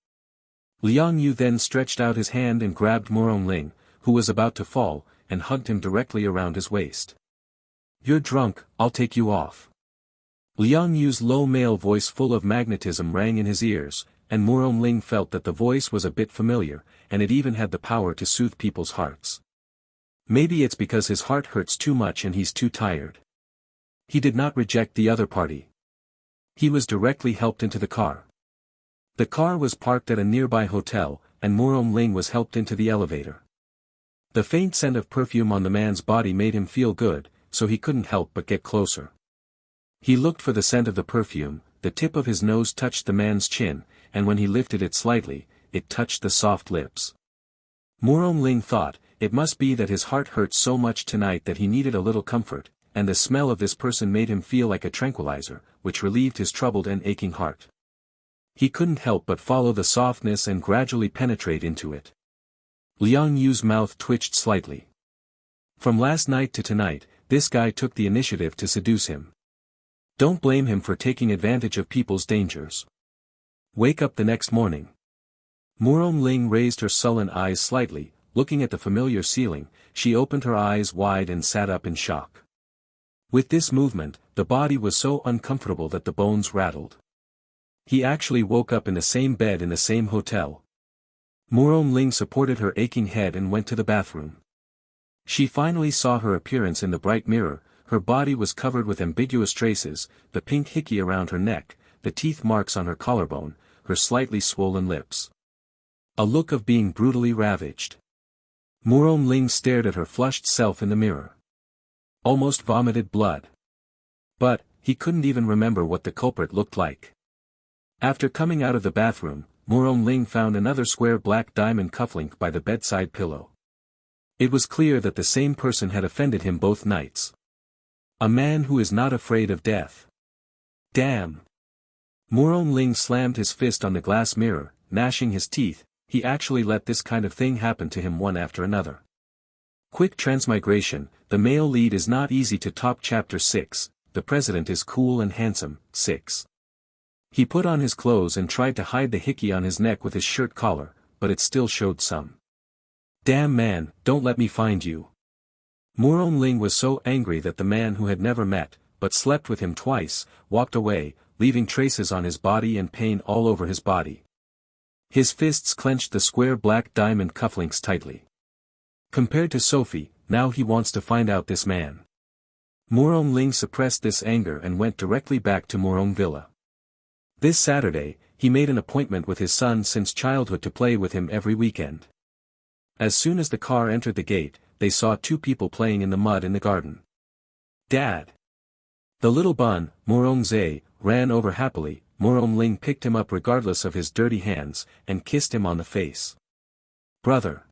Liang Yu then stretched out his hand and grabbed Muron Ling, who was about to fall, and hugged him directly around his waist. "You're drunk, I'll take you off." Liang Yu's low male voice full of magnetism rang in his ears, and Muron Ling felt that the voice was a bit familiar, and it even had the power to soothe people's hearts. Maybe it's because his heart hurts too much and he's too tired. He did not reject the other party. He was directly helped into the car. The car was parked at a nearby hotel, and Muron Ling was helped into the elevator. The faint scent of perfume on the man's body made him feel good, so he couldn't help but get closer. He looked for the scent of the perfume, the tip of his nose touched the man's chin, and when he lifted it slightly, it touched the soft lips. Muron Ling thought, it must be that his heart hurt so much tonight that he needed a little comfort, and the smell of this person made him feel like a tranquilizer, which relieved his troubled and aching heart. He couldn't help but follow the softness and gradually penetrate into it. Liang Yu's mouth twitched slightly. From last night to tonight, this guy took the initiative to seduce him. Don't blame him for taking advantage of people's dangers. Wake up the next morning. Muron Ling raised her sullen eyes slightly, looking at the familiar ceiling, she opened her eyes wide and sat up in shock. With this movement, the body was so uncomfortable that the bones rattled. He actually woke up in the same bed in the same hotel. Muron Ling supported her aching head and went to the bathroom. She finally saw her appearance in the bright mirror, her body was covered with ambiguous traces, the pink hickey around her neck, the teeth marks on her collarbone, her slightly swollen lips. A look of being brutally ravaged. Muron Ling stared at her flushed self in the mirror. Almost vomited blood. But, he couldn't even remember what the culprit looked like. After coming out of the bathroom, Muron Ling found another square black diamond cufflink by the bedside pillow. It was clear that the same person had offended him both nights. A man who is not afraid of death. Damn! Muron Ling slammed his fist on the glass mirror, gnashing his teeth, he actually let this kind of thing happen to him one after another. Quick transmigration, the male lead is not easy to top. Chapter 6, the president is cool and handsome. 6. He put on his clothes and tried to hide the hickey on his neck with his shirt collar, but it still showed some. Damn man, don't let me find you. Muron Ling was so angry that the man who had never met, but slept with him twice, walked away, leaving traces on his body and pain all over his body. His fists clenched the square black diamond cufflinks tightly. Compared to Sophie, now he wants to find out this man. Muron Ling suppressed this anger and went directly back to Muron Villa. This Saturday, he made an appointment with his son since childhood to play with him every weekend. As soon as the car entered the gate, they saw two people playing in the mud in the garden. Dad! The little bun, Muron Zhe, ran over happily. Muron Ling picked him up regardless of his dirty hands, and kissed him on the face. Brother!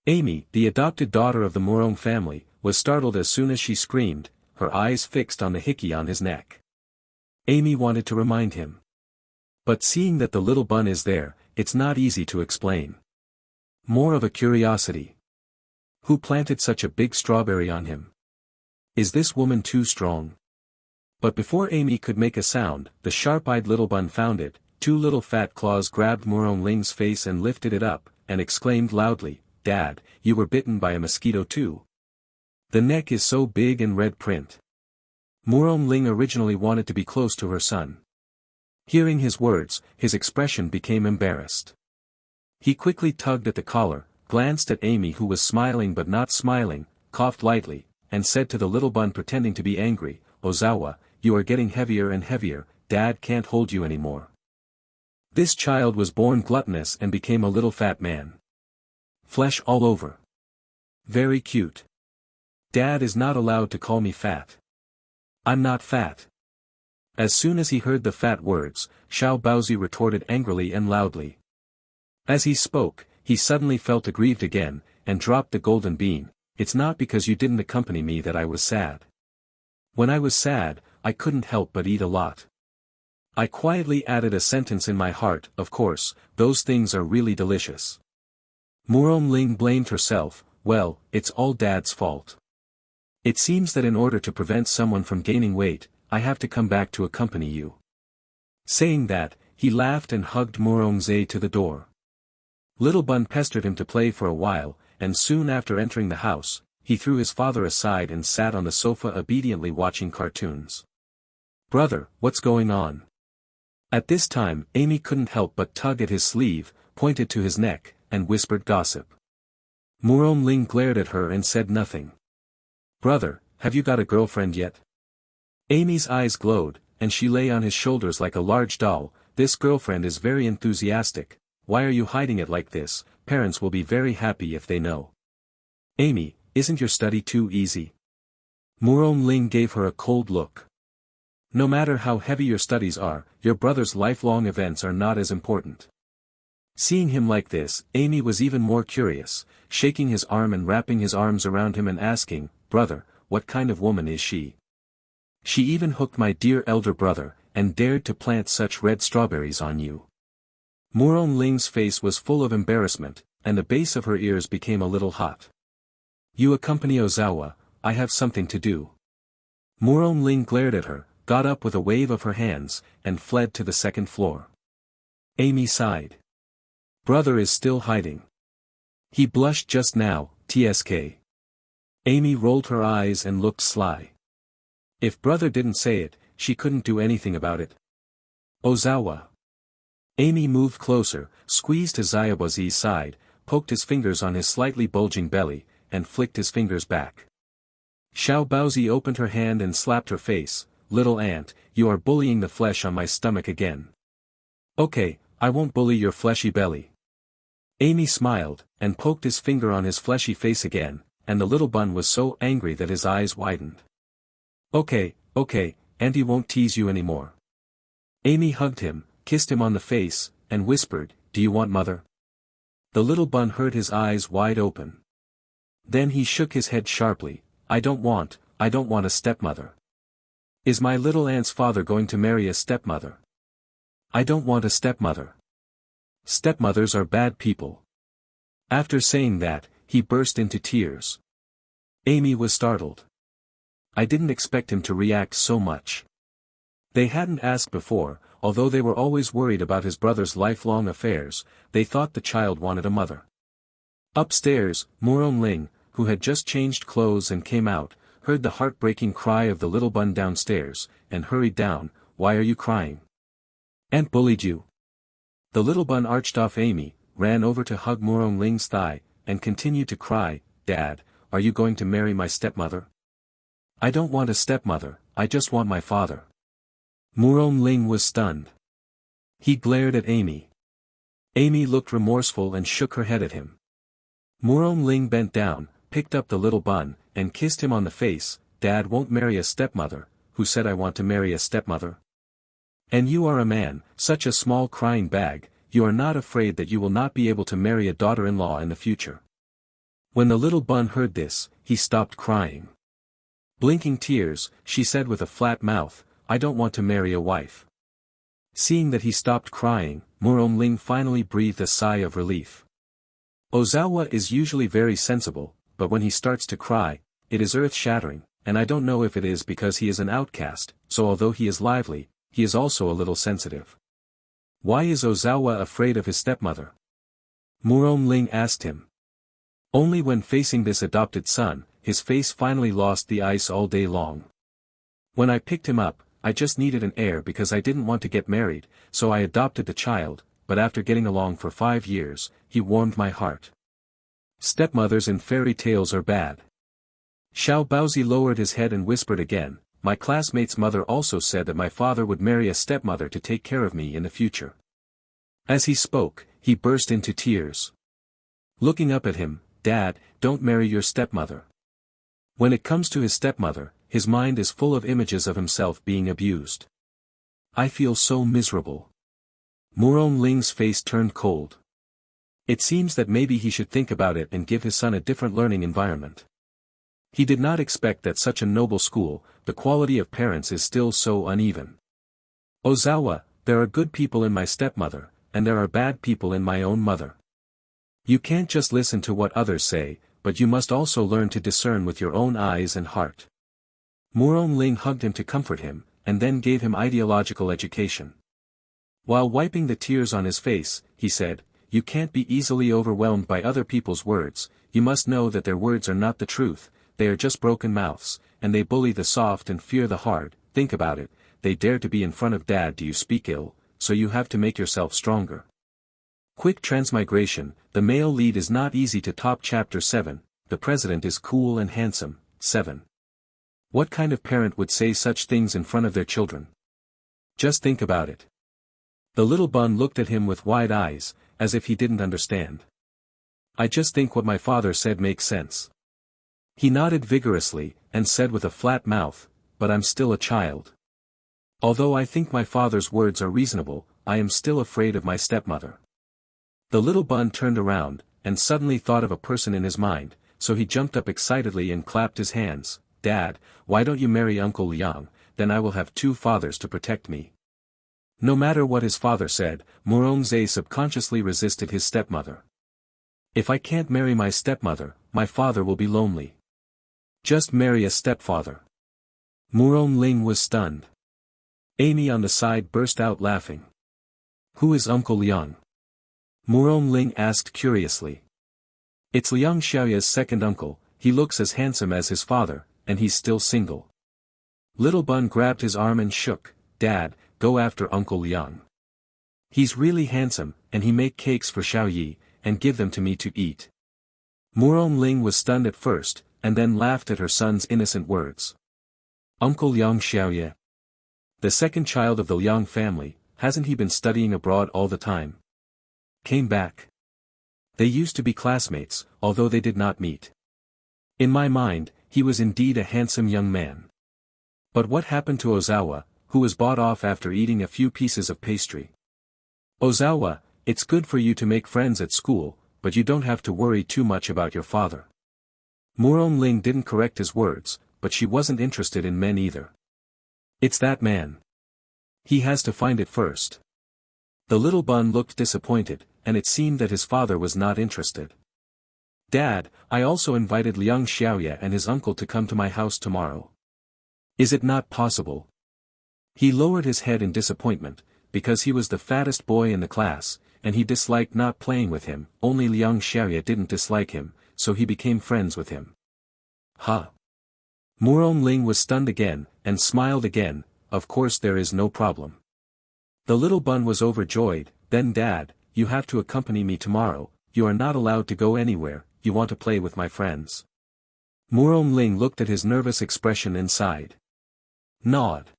Amy, the adopted daughter of the Muron family, was startled as soon as she screamed, her eyes fixed on the hickey on his neck. Amy wanted to remind him. But seeing that the little bun is there, it's not easy to explain. More of a curiosity. Who planted such a big strawberry on him? Is this woman too strong? But before Amy could make a sound, the sharp-eyed little bun found it. Two little fat claws grabbed Muron Ling's face and lifted it up, and exclaimed loudly, "Dad, you were bitten by a mosquito too. The neck is so big and red print." Muron Ling originally wanted to be close to her son. Hearing his words, his expression became embarrassed. He quickly tugged at the collar, glanced at Amy who was smiling but not smiling, coughed lightly, and said to the little bun pretending to be angry, "Ozawa, you are getting heavier and heavier, Dad can't hold you anymore." This child was born gluttonous and became a little fat man. Flesh all over. Very cute. Dad is not allowed to call me fat. I'm not fat. As soon as he heard the fat words, Xiao Baozi retorted angrily and loudly. As he spoke, he suddenly felt aggrieved again, and dropped the golden bean. "It's not because you didn't accompany me that I was sad. When I was sad, I couldn't help but eat a lot." I quietly added a sentence in my heart, "Of course, those things are really delicious." Muron Ling blamed herself. "Well, it's all Dad's fault. It seems that in order to prevent someone from gaining weight, I have to come back to accompany you." Saying that, he laughed and hugged Muron Zhe to the door. Little Bun pestered him to play for a while, and soon after entering the house, he threw his father aside and sat on the sofa obediently watching cartoons. "Brother, what's going on?" At this time Amy couldn't help but tug at his sleeve, pointed to his neck, and whispered gossip. Muron Ling glared at her and said nothing. "Brother, have you got a girlfriend yet?" Amy's eyes glowed, and she lay on his shoulders like a large doll. "This girlfriend is very enthusiastic. Why are you hiding it like this? Parents will be very happy if they know." "Amy, isn't your study too easy?" Muron Ling gave her a cold look. "No matter how heavy your studies are, your brother's lifelong events are not as important." Seeing him like this, Amy was even more curious, shaking his arm and wrapping his arms around him and asking, "Brother, what kind of woman is she? She even hooked my dear elder brother, and dared to plant such red strawberries on you." Muron Ling's face was full of embarrassment, and the base of her ears became a little hot. "You accompany Ozawa, I have something to do." Muron Ling glared at her, got up with a wave of her hands, and fled to the second floor. Amy sighed. Brother is still hiding. He blushed just now, tsk. Amy rolled her eyes and looked sly. If brother didn't say it, she couldn't do anything about it. "Ozawa." Amy moved closer, squeezed to Xiaobazi's side, poked his fingers on his slightly bulging belly, and flicked his fingers back. Xiao Baozi opened her hand and slapped her face. "Little aunt, you are bullying the flesh on my stomach again." "Okay, I won't bully your fleshy belly." Amy smiled, and poked his finger on his fleshy face again, and the little bun was so angry that his eyes widened. Okay, auntie won't tease you anymore." Amy hugged him, kissed him on the face, and whispered, "Do you want mother?" The little bun heard his eyes wide open. Then he shook his head sharply. I don't want a stepmother." "Is my little aunt's father going to marry a stepmother?" "I don't want a stepmother. Stepmothers are bad people." After saying that, he burst into tears. Amy was startled. I didn't expect him to react so much. They hadn't asked before, although they were always worried about his brother's lifelong affairs. They thought the child wanted a mother. Upstairs, Muron Ling, who had just changed clothes and came out, heard the heartbreaking cry of the little bun downstairs, and hurried down. "Why are you crying? Aunt bullied you?" The little bun arched off Amy, ran over to hug Murong Ling's thigh, and continued to cry, "Dad, are you going to marry my stepmother?" "I don't want a stepmother, I just want my father." Murong Ling was stunned. He glared at Amy. Amy looked remorseful and shook her head at him. Murong Ling bent down, picked up the little bun, and kissed him on the face. "Dad won't marry a stepmother. Who said I want to marry a stepmother? And you are a man, such a small crying bag, you are not afraid that you will not be able to marry a daughter-in-law in the future." When the little bun heard this, he stopped crying. Blinking tears, she said with a flat mouth, "I don't want to marry a wife." Seeing that he stopped crying, Murong Ling finally breathed a sigh of relief. Ozawa is usually very sensible, but when he starts to cry, it is earth-shattering, and I don't know if it is because he is an outcast, so although he is lively, he is also a little sensitive. "Why is Ozawa afraid of his stepmother?" Murong Ling asked him. Only when facing this adopted son, his face finally lost the ice all day long. "When I picked him up, I just needed an heir because I didn't want to get married, so I adopted the child, but after getting along for 5 years, he warmed my heart. Stepmothers in fairy tales are bad." Xiao Baozi lowered his head and whispered again, "My classmate's mother also said that my father would marry a stepmother to take care of me in the future." As he spoke, he burst into tears. Looking up at him, "Dad, don't marry your stepmother." When it comes to his stepmother, his mind is full of images of himself being abused. "I feel so miserable." Murong Ling's face turned cold. It seems that maybe he should think about it and give his son a different learning environment. He did not expect that such a noble school, the quality of parents is still so uneven. "Ozawa, there are good people in my stepmother, and there are bad people in my own mother. You can't just listen to what others say, but you must also learn to discern with your own eyes and heart." Murong Ling hugged him to comfort him, and then gave him ideological education. While wiping the tears on his face, he said, "You can't be easily overwhelmed by other people's words, you must know that their words are not the truth, they are just broken mouths, and they bully the soft and fear the hard. Think about it, they dare to be in front of Dad. Do you speak ill, so you have to make yourself stronger." Quick transmigration, the male lead is not easy to top. Chapter 7, the president is cool and handsome. 7. What kind of parent would say such things in front of their children? Just think about it. The little bun looked at him with wide eyes, as if he didn't understand. "I just think what my father said makes sense." He nodded vigorously, and said with a flat mouth, "But I'm still a child. Although I think my father's words are reasonable, I am still afraid of my stepmother." The little bun turned around, and suddenly thought of a person in his mind, so he jumped up excitedly and clapped his hands. "Dad, why don't you marry Uncle Liang, then I will have 2 fathers to protect me." No matter what his father said, Murong Zhe subconsciously resisted his stepmother. "If I can't marry my stepmother, my father will be lonely. Just marry a stepfather." Murong Ling was stunned. Amy on the side burst out laughing. "Who is Uncle Liang?" Murong Ling asked curiously. "It's Liang Xiaoya's second uncle, he looks as handsome as his father, and he's still single." Little Bun grabbed his arm and shook. "Dad, go after Uncle Liang. He's really handsome, and he make cakes for Xiao Yi, and give them to me to eat." Murong Ling was stunned at first, and then laughed at her son's innocent words. "Uncle Liang Xiaoye? The second child of the Liang family, hasn't he been studying abroad all the time? Came back. They used to be classmates, although they did not meet. In my mind, he was indeed a handsome young man. But what happened to Ozawa, who was bought off after eating a few pieces of pastry? Ozawa, it's good for you to make friends at school, but you don't have to worry too much about your father." Murong Ling didn't correct his words, but she wasn't interested in men either. "It's that man. He has to find it first." The little bun looked disappointed, and it seemed that his father was not interested. "Dad, I also invited Liang Xiaoye and his uncle to come to my house tomorrow. Is it not possible?" He lowered his head in disappointment, because he was the fattest boy in the class, and he disliked not playing with him. Only Liang Xiaoye didn't dislike him, so he became friends with him. Huh? Murong Ling was stunned again, and smiled again. Of course there is no problem. The little bun was overjoyed. Then Dad, you have to accompany me tomorrow, you are not allowed to go anywhere, you want to play with my friends. Murong Ling looked at his nervous expression and sighed. Nod.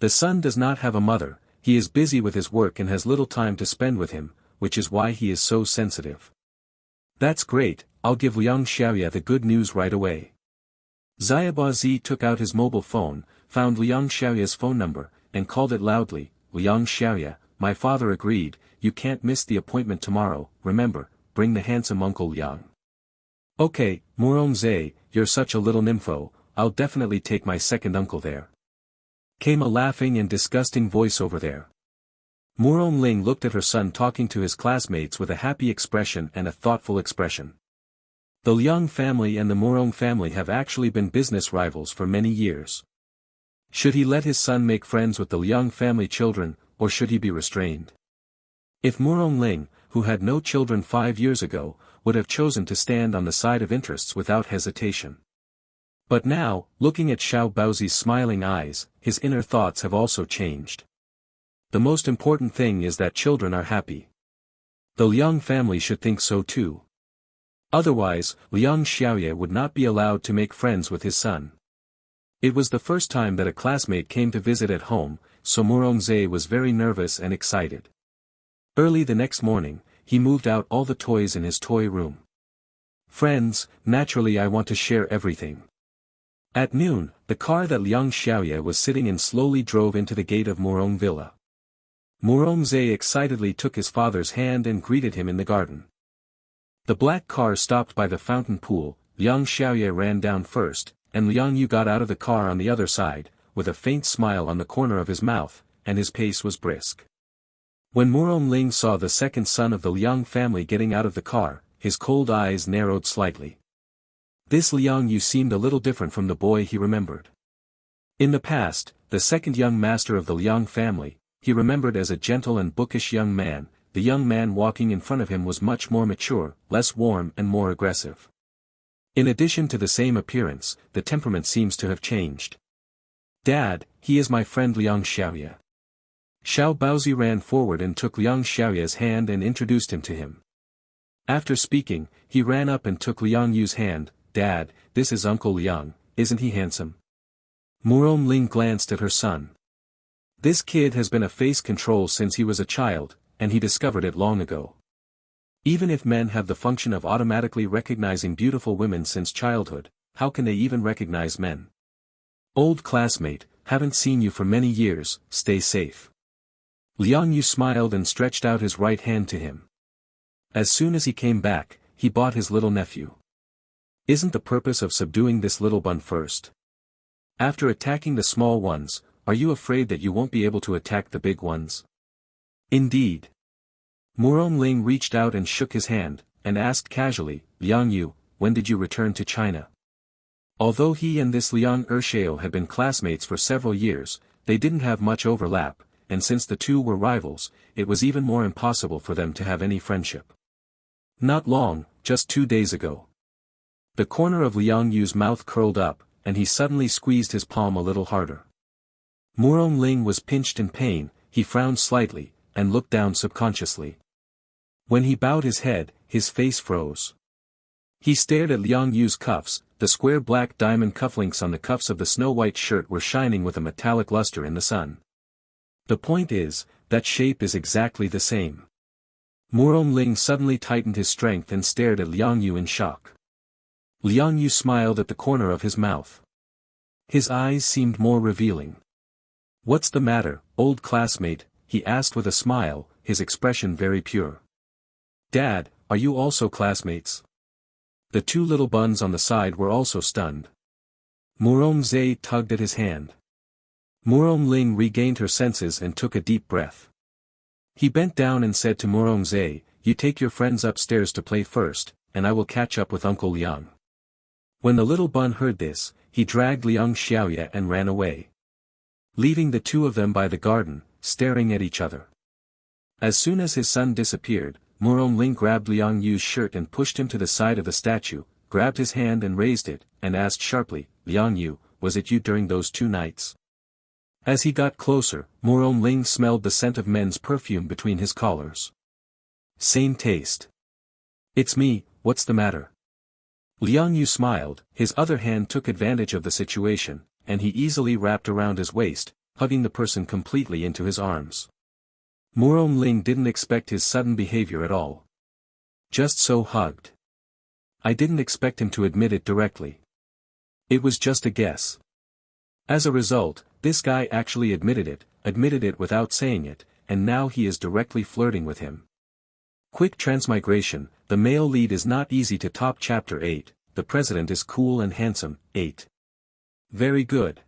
The son does not have a mother, he is busy with his work and has little time to spend with him, which is why he is so sensitive. That's great, I'll give Liang Xiaoya the good news right away. Xiaobazi took out his mobile phone, found Liang Xiaoya's phone number, and called it loudly. Liang Xiaoya, my father agreed, you can't miss the appointment tomorrow, remember, bring the handsome Uncle Liang. Okay, Murong Zhe, you're such a little nympho, I'll definitely take my second uncle there. Came a laughing and disgusting voice over there. Murong Ling looked at her son talking to his classmates with a happy expression and a thoughtful expression. The Liang family and the Murong family have actually been business rivals for many years. Should he let his son make friends with the Liang family children, or should he be restrained? If Murong Ling, who had no children 5 years ago, would have chosen to stand on the side of interests without hesitation. But now, looking at Xiao Baozi's smiling eyes, his inner thoughts have also changed. The most important thing is that children are happy. The Liang family should think so too. Otherwise, Liang Xiaoye would not be allowed to make friends with his son. It was the first time that a classmate came to visit at home, so Murong Zhe was very nervous and excited. Early the next morning, he moved out all the toys in his toy room. Friends, naturally I want to share everything. At noon, the car that Liang Xiaoye was sitting in slowly drove into the gate of Murong Villa. Murong Zhe excitedly took his father's hand and greeted him in the garden. The black car stopped by the fountain pool. Liang Xiaoye ran down first, and Liang Yu got out of the car on the other side, with a faint smile on the corner of his mouth, and his pace was brisk. When Murong Ling saw the second son of the Liang family getting out of the car, his cold eyes narrowed slightly. This Liang Yu seemed a little different from the boy he remembered. In the past, the second young master of the Liang family, he remembered as a gentle and bookish young man. The young man walking in front of him was much more mature, less warm and more aggressive. In addition to the same appearance, the temperament seems to have changed. Dad, he is my friend Liang Xiaoye. Xiao Baozi ran forward and took Liang Xiaoye's hand and introduced him to him. After speaking, he ran up and took Liang Yu's hand. Dad, this is Uncle Liang, isn't he handsome? Murong Ling glanced at her son. This kid has been a face control since he was a child, and he discovered it long ago. Even if men have the function of automatically recognizing beautiful women since childhood, how can they even recognize men? Old classmate, haven't seen you for many years, stay safe. Liang Yu smiled and stretched out his right hand to him. As soon as he came back, he bought his little nephew. Isn't the purpose of subduing this little bun first? After attacking the small ones, are you afraid that you won't be able to attack the big ones? Indeed. Murong Ling reached out and shook his hand, and asked casually, Liang Yu, when did you return to China? Although he and this Liang Ershao had been classmates for several years, they didn't have much overlap, and since the two were rivals, it was even more impossible for them to have any friendship. Not long, just 2 days ago. The corner of Liang Yu's mouth curled up, and he suddenly squeezed his palm a little harder. Murong Ling was pinched in pain, he frowned slightly, and looked down subconsciously. When he bowed his head, his face froze. He stared at Liang Yu's cuffs. The square black diamond cufflinks on the cuffs of the snow-white shirt were shining with a metallic luster in the sun. The point is, that shape is exactly the same. Murong Ling suddenly tightened his strength and stared at Liang Yu in shock. Liang Yu smiled at the corner of his mouth. His eyes seemed more revealing. What's the matter, old classmate? He asked with a smile, his expression very pure. Dad, are you also classmates? The two little buns on the side were also stunned. Murong Zhe tugged at his hand. Murong Ling regained her senses and took a deep breath. He bent down and said to Murong Zhe, you take your friends upstairs to play first, and I will catch up with Uncle Liang. When the little bun heard this, he dragged Liang Xiaoye and ran away, leaving the two of them by the garden, staring at each other. As soon as his son disappeared, Murong Ling grabbed Liang Yu's shirt and pushed him to the side of the statue, grabbed his hand and raised it, and asked sharply, "Liang Yu, was it you during those 2 nights?" As he got closer, Murong Ling smelled the scent of men's perfume between his collars. Same taste. "It's me, what's the matter?" Liang Yu smiled, his other hand took advantage of the situation, and he easily wrapped around his waist, hugging the person completely into his arms. Murong Ling didn't expect his sudden behavior at all. Just so hugged. I didn't expect him to admit it directly. It was just a guess. As a result, this guy actually admitted it without saying it, and now he is directly flirting with him. Quick transmigration, the male lead is not easy to top. Chapter 8, the president is cool and handsome. 8. Very good.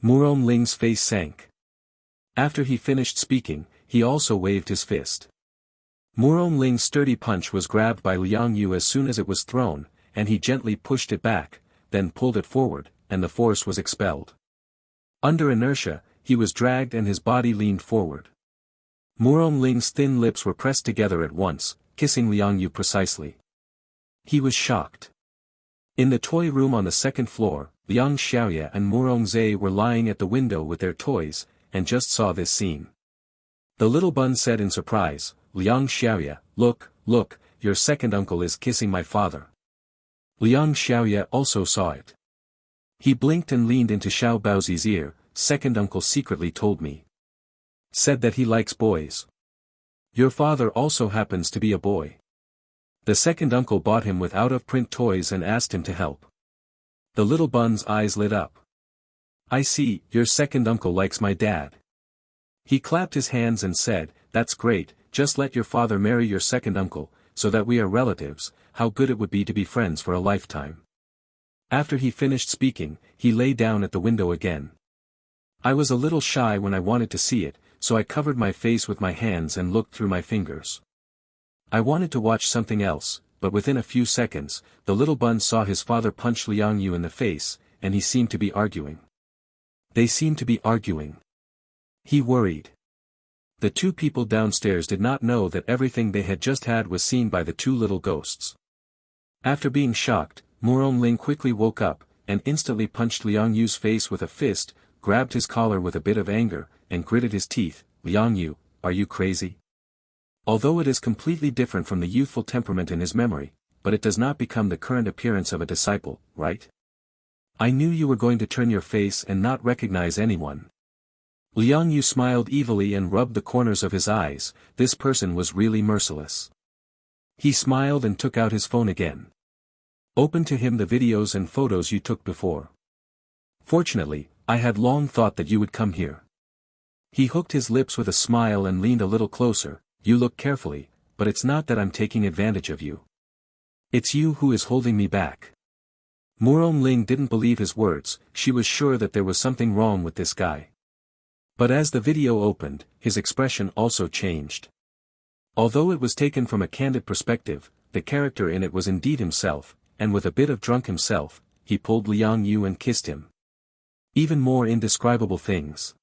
Murong Ling's face sank. After he finished speaking, he also waved his fist. Murong Ling's sturdy punch was grabbed by Liang Yu as soon as it was thrown, and he gently pushed it back, then pulled it forward, and the force was expelled. Under inertia, he was dragged and his body leaned forward. Murong Ling's thin lips were pressed together at once, kissing Liang Yu precisely. He was shocked. In the toy room on the 2nd floor, Liang Xiaoya and Murong Zhe were lying at the window with their toys, and just saw this scene. The little bun said in surprise, "Liang Xiaoya, look, your second uncle is kissing my father." Liang Xiaoya also saw it. He blinked and leaned into Xiao Baozi's ear. "Second uncle secretly told me. Said that he likes boys. Your father also happens to be a boy. The second uncle bought him with out-of-print toys and asked him to help." The little bun's eyes lit up. "I see, your second uncle likes my dad." He clapped his hands and said, "That's great, just let your father marry your second uncle, so that we are relatives. How good it would be to be friends for a lifetime." After he finished speaking, he lay down at the window again. I was a little shy when I wanted to see it, so I covered my face with my hands and looked through my fingers. I wanted to watch something else, but within a few seconds, the little bun saw his father punch Liang Yu in the face, and he seemed to be arguing. They seemed to be arguing. He worried. The 2 people downstairs did not know that everything they had just had was seen by the 2 little ghosts. After being shocked, Murong Ling quickly woke up, and instantly punched Liang Yu's face with a fist, grabbed his collar with a bit of anger, and gritted his teeth. "Liang Yu, are you crazy?" Although it is completely different from the youthful temperament in his memory, but it does not become the current appearance of a disciple, right? "I knew you were going to turn your face and not recognize anyone." Liang Yu smiled evilly and rubbed the corners of his eyes. This person was really merciless. He smiled and took out his phone again. "Open to him the videos and photos you took before. Fortunately, I had long thought that you would come here." He hooked his lips with a smile and leaned a little closer. "You look carefully, but it's not that I'm taking advantage of you. It's you who is holding me back." Murong Ling didn't believe his words. She was sure that there was something wrong with this guy. But as the video opened, his expression also changed. Although it was taken from a candid perspective, the character in it was indeed himself, and with a bit of drunk himself, he pulled Liang Yu and kissed him. Even more indescribable things.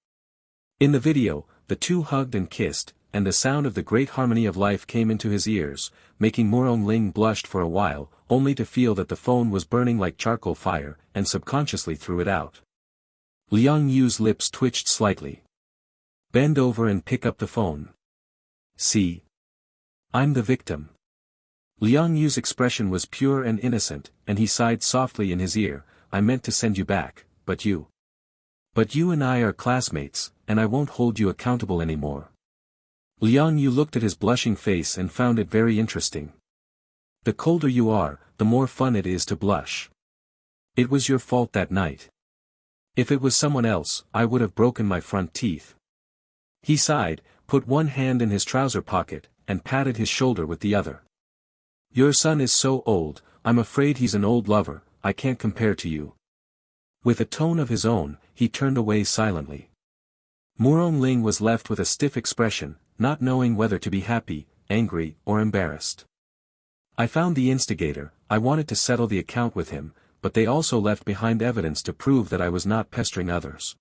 In the video, the 2 hugged and kissed, and the sound of the great harmony of life came into his ears, making Murong Ling blushed for a while, only to feel that the phone was burning like charcoal fire, and subconsciously threw it out. Liang Yu's lips twitched slightly. "Bend over and pick up the phone. See? I'm the victim." Liang Yu's expression was pure and innocent, and he sighed softly in his ear. "I meant to send you back, but you and I are classmates, and I won't hold you accountable anymore." Liang Yu looked at his blushing face and found it very interesting. "The colder you are, the more fun it is to blush. It was your fault that night. If it was someone else, I would have broken my front teeth." He sighed, put one hand in his trouser pocket, and patted his shoulder with the other. "Your son is so old, I'm afraid he's an old lover. I can't compare to you." With a tone of his own, he turned away silently. Murong Ling was left with a stiff expression, not knowing whether to be happy, angry, or embarrassed. "I found the instigator. I wanted to settle the account with him, but they also left behind evidence to prove that I was not pestering others.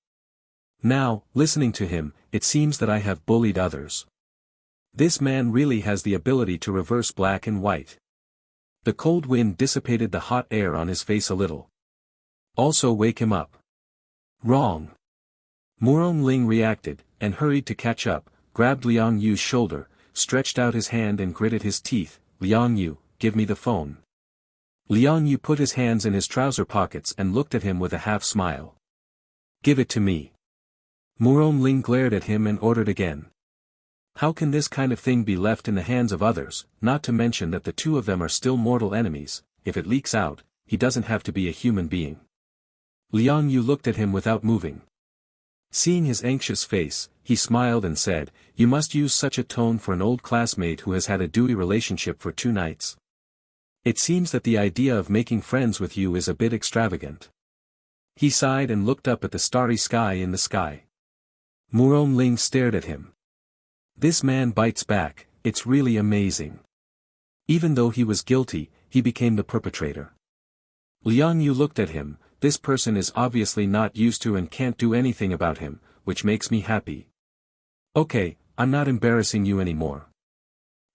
Now, listening to him, it seems that I have bullied others. This man really has the ability to reverse black and white. The cold wind dissipated the hot air on his face a little. Also wake him up. Wrong. Murong Ling reacted, and hurried to catch up, grabbed Liang Yu's shoulder, stretched out his hand and gritted his teeth. Liang Yu, give me the phone. Liang Yu put his hands in his trouser pockets and looked at him with a half smile. Give it to me. Murong Ling glared at him and ordered again. How can this kind of thing be left in the hands of others, not to mention that the two of them are still mortal enemies? If it leaks out, he doesn't have to be a human being. Liang Yu looked at him without moving. Seeing his anxious face, he smiled and said, You must use such a tone for an old classmate who has had a dewy relationship for 2 nights. It seems that the idea of making friends with you is a bit extravagant. He sighed and looked up at the starry sky in the sky. Murong Ling stared at him. This man bites back, it's really amazing. Even though he was guilty, he became the perpetrator. Liang Yu looked at him. This person is obviously not used to and can't do anything about him, which makes me happy. Okay, I'm not embarrassing you anymore.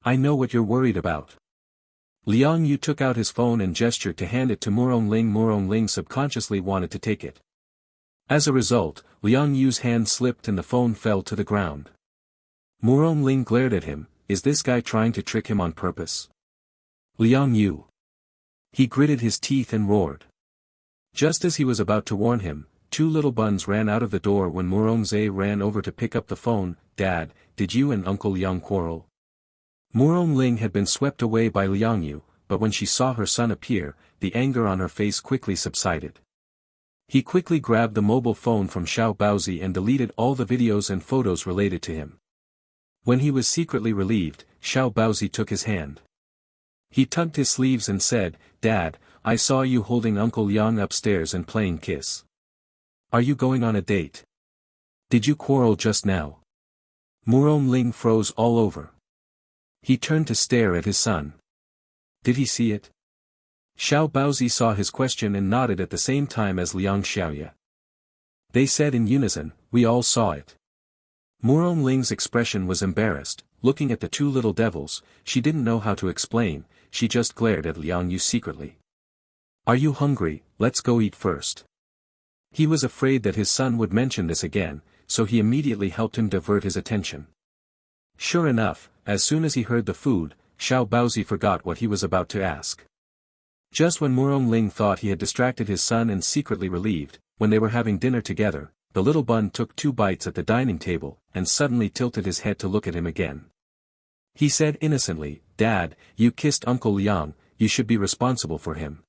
I know what you're worried about. Liang Yu took out his phone and gestured to hand it to Murong Ling. Murong Ling subconsciously wanted to take it. As a result, Liang Yu's hand slipped and the phone fell to the ground. Murong Ling glared at him. Is this guy trying to trick him on purpose? Liang Yu. He gritted his teeth and roared. Just as he was about to warn him, 2 little buns ran out of the door when Murong Zhe ran over to pick up the phone. Dad, did you and Uncle Liang quarrel? Murong Ling had been swept away by Liang Yu, but when she saw her son appear, the anger on her face quickly subsided. He quickly grabbed the mobile phone from Xiao Baozi and deleted all the videos and photos related to him. When he was secretly relieved, Xiao Baozi took his hand. He tugged his sleeves and said, Dad, I saw you holding Uncle Liang upstairs and playing kiss. Are you going on a date? Did you quarrel just now? Murong Ling froze all over. He turned to stare at his son. Did he see it? Xiao Baozi saw his question and nodded at the same time as Liang Xiaoya. They said in unison, we all saw it. Murong Ling's expression was embarrassed. Looking at the 2 little devils, she didn't know how to explain, she just glared at Liang Yu secretly. Are you hungry? Let's go eat first. He was afraid that his son would mention this again, so he immediately helped him divert his attention. Sure enough, as soon as he heard the food, Xiao Baozi forgot what he was about to ask. Just when Murong Ling thought he had distracted his son and secretly relieved, when they were having dinner together, the little bun took 2 bites at the dining table, and suddenly tilted his head to look at him again. He said innocently, Dad, you kissed Uncle Liang, you should be responsible for him.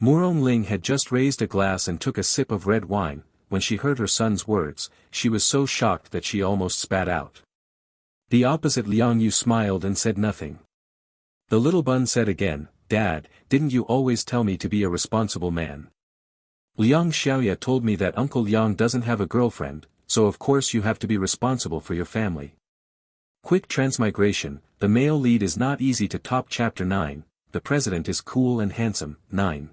Murong Ling had just raised a glass and took a sip of red wine. When she heard her son's words, she was so shocked that she almost spat out. The opposite Liang Yu smiled and said nothing. The little bun said again, Dad, didn't you always tell me to be a responsible man? Liang Xiaoya told me that Uncle Liang doesn't have a girlfriend, so of course you have to be responsible for your family. Quick transmigration, the male lead is not easy to top. Chapter 9, the president is cool and handsome. 9.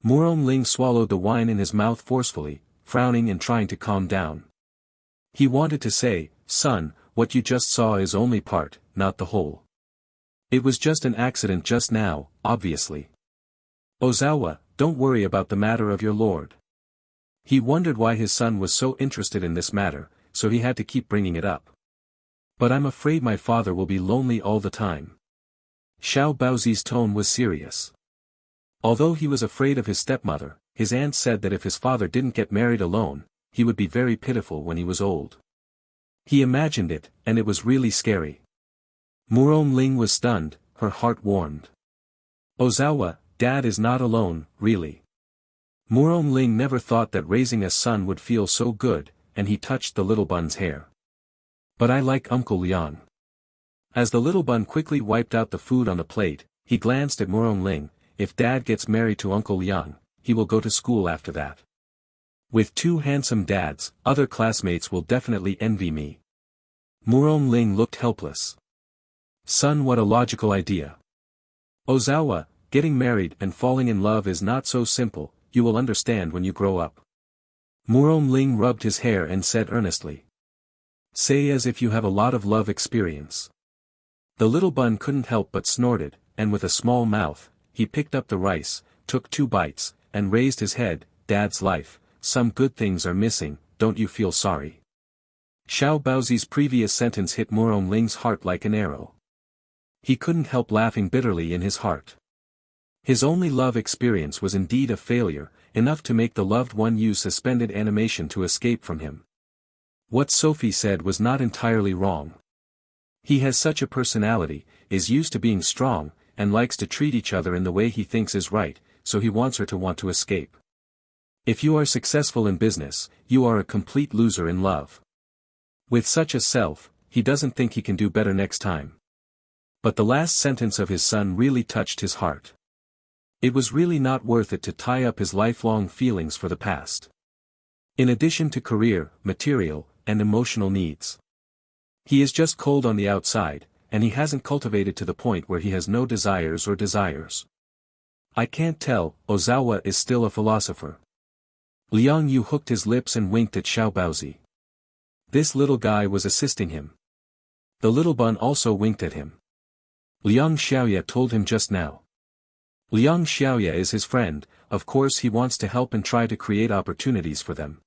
Murong Ling swallowed the wine in his mouth forcefully, frowning and trying to calm down. He wanted to say, Son, what you just saw is only part, not the whole. It was just an accident just now, obviously. Ozawa, don't worry about the matter of your lord. He wondered why his son was so interested in this matter, so he had to keep bringing it up. But I'm afraid my father will be lonely all the time. Xiao Baozi's tone was serious. Although he was afraid of his stepmother, his aunt said that if his father didn't get married alone, he would be very pitiful when he was old. He imagined it, and it was really scary. Murong Ling was stunned, her heart warmed. Ozawa, Dad is not alone, really. Murong Ling never thought that raising a son would feel so good, and he touched the little bun's hair. But I like Uncle Liang. As the little bun quickly wiped out the food on the plate, he glanced at Murong Ling. If Dad gets married to Uncle Liang, he will go to school after that. With 2 handsome dads, other classmates will definitely envy me. Murong Ling looked helpless. Son, what a logical idea. Ozawa, getting married and falling in love is not so simple, you will understand when you grow up. Murong Ling rubbed his hair and said earnestly. Say as if you have a lot of love experience. The little bun couldn't help but snorted, and with a small mouth, he picked up the rice, took 2 bites, and raised his head. Dad's life, some good things are missing, don't you feel sorry? Xiao Baozi's previous sentence hit Murong Ling's heart like an arrow. He couldn't help laughing bitterly in his heart. His only love experience was indeed a failure, enough to make the loved one use suspended animation to escape from him. What Sophie said was not entirely wrong. He has such a personality, is used to being strong, and likes to treat each other in the way he thinks is right, so he wants her to want to escape. If you are successful in business, you are a complete loser in love. With such a self, he doesn't think he can do better next time. But the last sentence of his son really touched his heart. It was really not worth it to tie up his lifelong feelings for the past. In addition to career, material, and emotional needs. He is just cold on the outside, and he hasn't cultivated to the point where he has no desires or desires. I can't tell, Ozawa is still a philosopher. Liang Yu hooked his lips and winked at Xiao Baozi. This little guy was assisting him. The little bun also winked at him. Liang Xiaoya told him just now. Liang Xiaoya is his friend, of course he wants to help and try to create opportunities for them.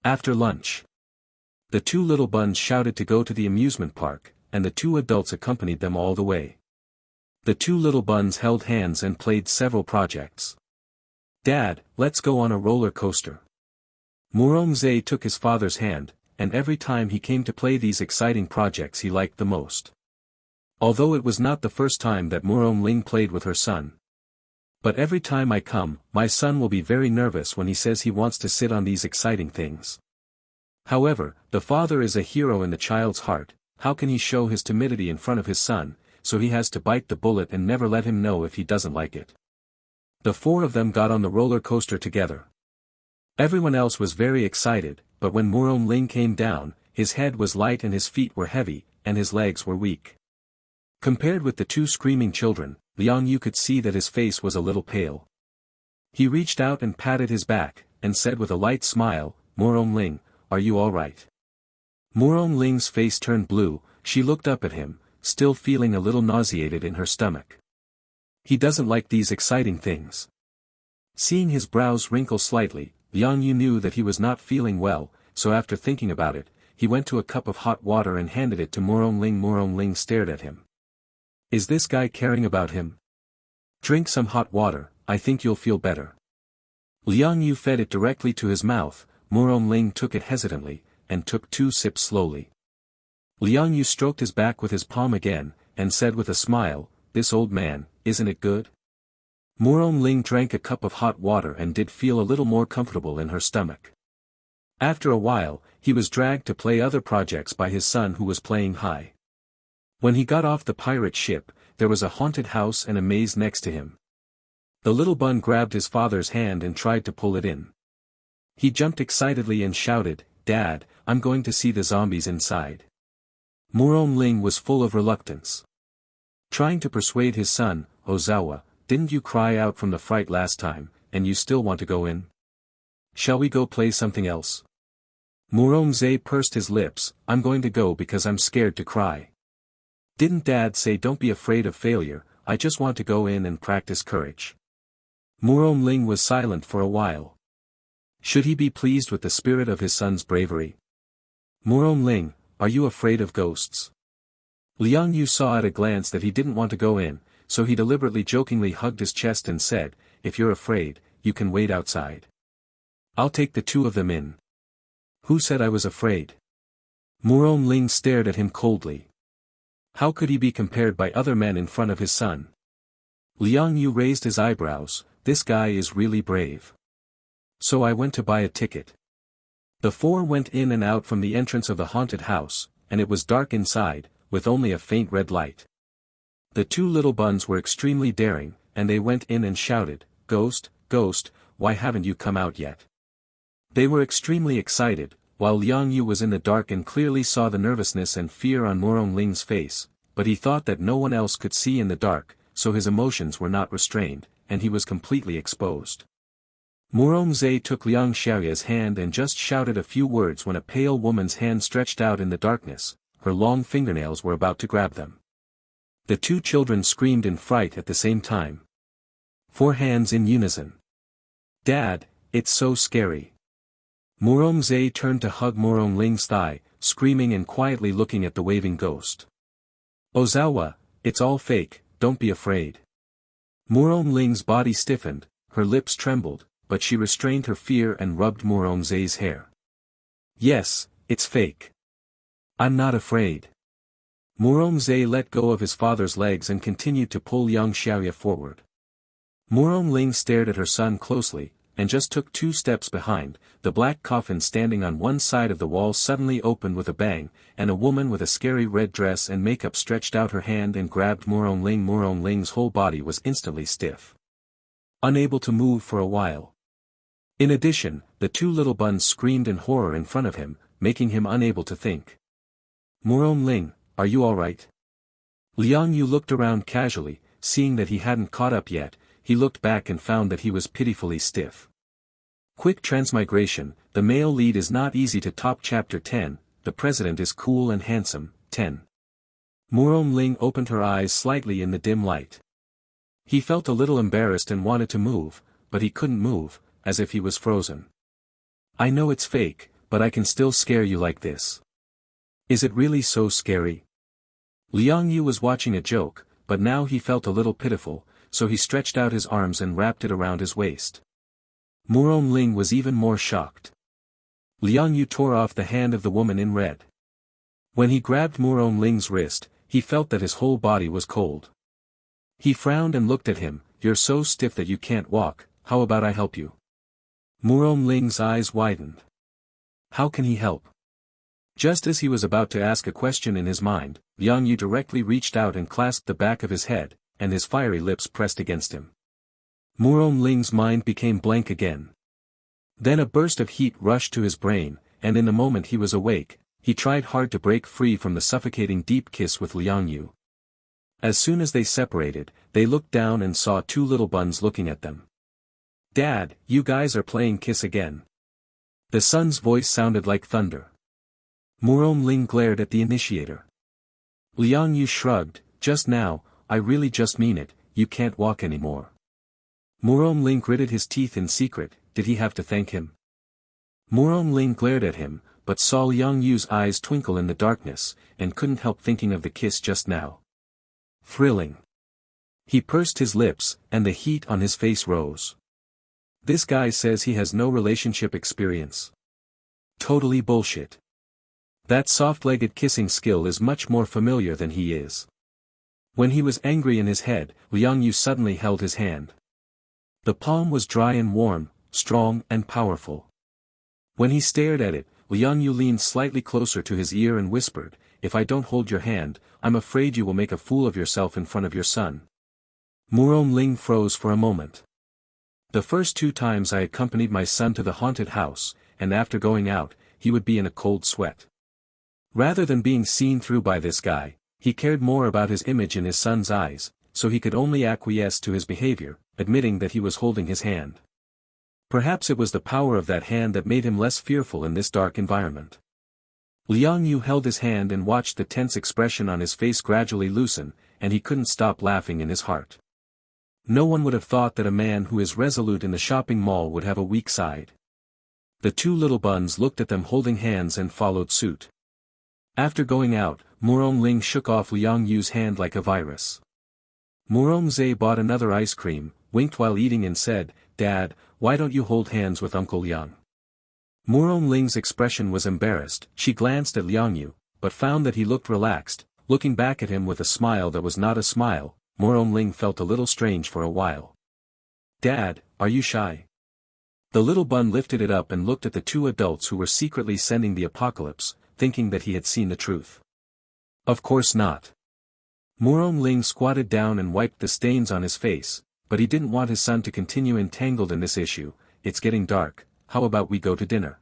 After lunch, the 2 little buns shouted to go to the amusement park, and the 2 adults accompanied them all the way. The 2 little buns held hands and played several projects. Dad, let's go on a roller coaster. Murongze took his father's hand, and every time he came to play these exciting projects he liked the most. Although it was not the first time that Murong Ling played with her son. But every time I come, my son will be very nervous when he says he wants to sit on these exciting things. However, the father is a hero in the child's heart, how can he show his timidity in front of his son, so he has to bite the bullet and never let him know if he doesn't like it. The 4 of them got on the roller coaster together. Everyone else was very excited, but when Murong Ling came down, his head was light and his feet were heavy, and his legs were weak. Compared with the 2 screaming children, Liang Yu could see that his face was a little pale. He reached out and patted his back, and said with a light smile, Murong Ling, are you all right? Murong Ling's face turned blue, she looked up at him, still feeling a little nauseated in her stomach. He doesn't like these exciting things. Seeing his brows wrinkle slightly, Liang Yu knew that he was not feeling well, so after thinking about it, he went to a cup of hot water and handed it to Murong Ling. Murong Ling stared at him. Is this guy caring about him? Drink some hot water, I think you'll feel better. Liang Yu fed it directly to his mouth, Murong Ling took it hesitantly, and took 2 sips slowly. Liang Yu stroked his back with his palm again, and said with a smile, this old man, isn't it good? Murong Ling drank a cup of hot water and did feel a little more comfortable in her stomach. After a while, he was dragged to play other projects by his son who was playing high. When he got off the pirate ship, there was a haunted house and a maze next to him. The little bun grabbed his father's hand and tried to pull it in. He jumped excitedly and shouted, Dad, I'm going to see the zombies inside. Murong Ling was full of reluctance. Trying to persuade his son, Ozawa, didn't you cry out from the fright last time, and you still want to go in? Shall we go play something else? Murongze pursed his lips, I'm going to go because I'm scared to cry. Didn't Dad say don't be afraid of failure, I just want to go in and practice courage. Murong Ling was silent for a while. Should he be pleased with the spirit of his son's bravery? Murong Ling, are you afraid of ghosts? Liang Yu saw at a glance that he didn't want to go in, so he deliberately jokingly hugged his chest and said, if you're afraid, you can wait outside. I'll take the 2 of them in. Who said I was afraid? Murong Ling stared at him coldly. How could he be compared by other men in front of his son? Liang Yu raised his eyebrows, this guy is really brave. So I went to buy a ticket. The 4 went in and out from the entrance of the haunted house, and it was dark inside, with only a faint red light. The 2 little buns were extremely daring, and they went in and shouted, Ghost, Ghost, why haven't you come out yet? They were extremely excited, while Liang Yu was in the dark and clearly saw the nervousness and fear on Murong Ling's face, but he thought that no one else could see in the dark, so his emotions were not restrained, and he was completely exposed. Murongze took Liang Xiaoya's hand and just shouted a few words when a pale woman's hand stretched out in the darkness, her long fingernails were about to grab them. The two children screamed in fright at the same time. 4 hands in unison. Dad, it's so scary. Murongze turned to hug Murongling's thigh, screaming and quietly looking at the waving ghost. Ozawa, it's all fake, don't be afraid. Murongling's body stiffened, her lips trembled, but she restrained her fear and rubbed Murongze's hair. Yes, it's fake. I'm not afraid. Murongze let go of his father's legs and continued to pull Liang Xiaoya forward. Murongling stared at her son closely, and just took 2 steps behind. The black coffin standing on one side of the wall suddenly opened with a bang, and a woman with a scary red dress and makeup stretched out her hand and grabbed Murongling. Murongling's whole body was instantly stiff, unable to move for a while. In addition, the 2 little buns screamed in horror in front of him, making him unable to think. Murongling, are you alright? Liang Yu looked around casually, seeing that he hadn't caught up yet. He looked back and found that he was pitifully stiff. Quick Transmigration, the male lead is not easy to top. Chapter 10, the president is cool and handsome. 10. Murongling opened her eyes slightly in the dim light. He felt a little embarrassed and wanted to move, but he couldn't move, as if he was frozen. I know it's fake, but I can still scare you like this. Is it really so scary? Liang Yu was watching a joke, but now he felt a little pitiful, so he stretched out his arms and wrapped it around his waist. Murongling was even more shocked. Liang Yu tore off the hand of the woman in red. When he grabbed Murongling's wrist, he felt that his whole body was cold. He frowned and looked at him. You're so stiff that you can't walk, how about I help you? Murongling's eyes widened. How can he help? Just as he was about to ask a question in his mind, Liang Yu directly reached out and clasped the back of his head, and his fiery lips pressed against him. Murongling's mind became blank again. Then a burst of heat rushed to his brain, and in a moment he was awake. He tried hard to break free from the suffocating deep kiss with Liang Yu. As soon as they separated, they looked down and saw 2 little buns looking at them. Dad, you guys are playing kiss again. The son's voice sounded like thunder. Murongling glared at the initiator. Liang Yu shrugged. Just now, I really just mean it, you can't walk anymore. Murongling gritted his teeth in secret. Did he have to thank him? Murongling glared at him, but saw Liang Yu's eyes twinkle in the darkness, and couldn't help thinking of the kiss just now. Thrilling. He pursed his lips, and the heat on his face rose. This guy says he has no relationship experience. Totally bullshit. That soft-legged kissing skill is much more familiar than he is. When he was angry in his head, Liang Yu suddenly held his hand. The palm was dry and warm, strong and powerful. When he stared at it, Liang Yu leaned slightly closer to his ear and whispered, If I don't hold your hand, I'm afraid you will make a fool of yourself in front of your son. Murongling froze for a moment. The first 2 times I accompanied my son to the haunted house, and after going out, he would be in a cold sweat. Rather than being seen through by this guy, he cared more about his image in his son's eyes, so he could only acquiesce to his behavior, admitting that he was holding his hand. Perhaps it was the power of that hand that made him less fearful in this dark environment. Liang Yu held his hand and watched the tense expression on his face gradually loosen, and he couldn't stop laughing in his heart. No one would have thought that a man who is resolute in the shopping mall would have a weak side. The 2 little buns looked at them holding hands and followed suit. After going out, Murongling shook off Liang Yu's hand like a virus. Murongze bought another ice cream, winked while eating and said, Dad, why don't you hold hands with Uncle Liang? Murongling's expression was embarrassed. She glanced at Liang Yu, but found that he looked relaxed, looking back at him with a smile that was not a smile. Murongling felt a little strange for a while. Dad, are you shy? The little bun lifted it up and looked at the 2 adults who were secretly sending the apocalypse, thinking that he had seen the truth. Of course not. Murongling squatted down and wiped the stains on his face, but he didn't want his son to continue entangled in this issue. It's getting dark, how about we go to dinner?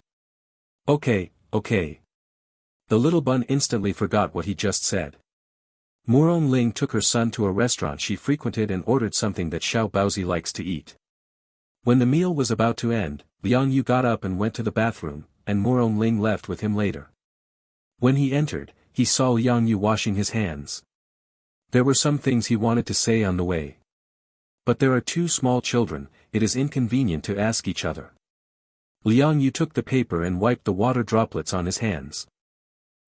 Okay. The little bun instantly forgot what he just said. Murongling took her son to a restaurant she frequented and ordered something that Xiao Baozi likes to eat. When the meal was about to end, Liang Yu got up and went to the bathroom, and Murong Ling left with him later. When he entered, he saw Liang Yu washing his hands. There were some things he wanted to say on the way. But there are two small children, it is inconvenient to ask each other. Liang Yu took the paper and wiped the water droplets on his hands.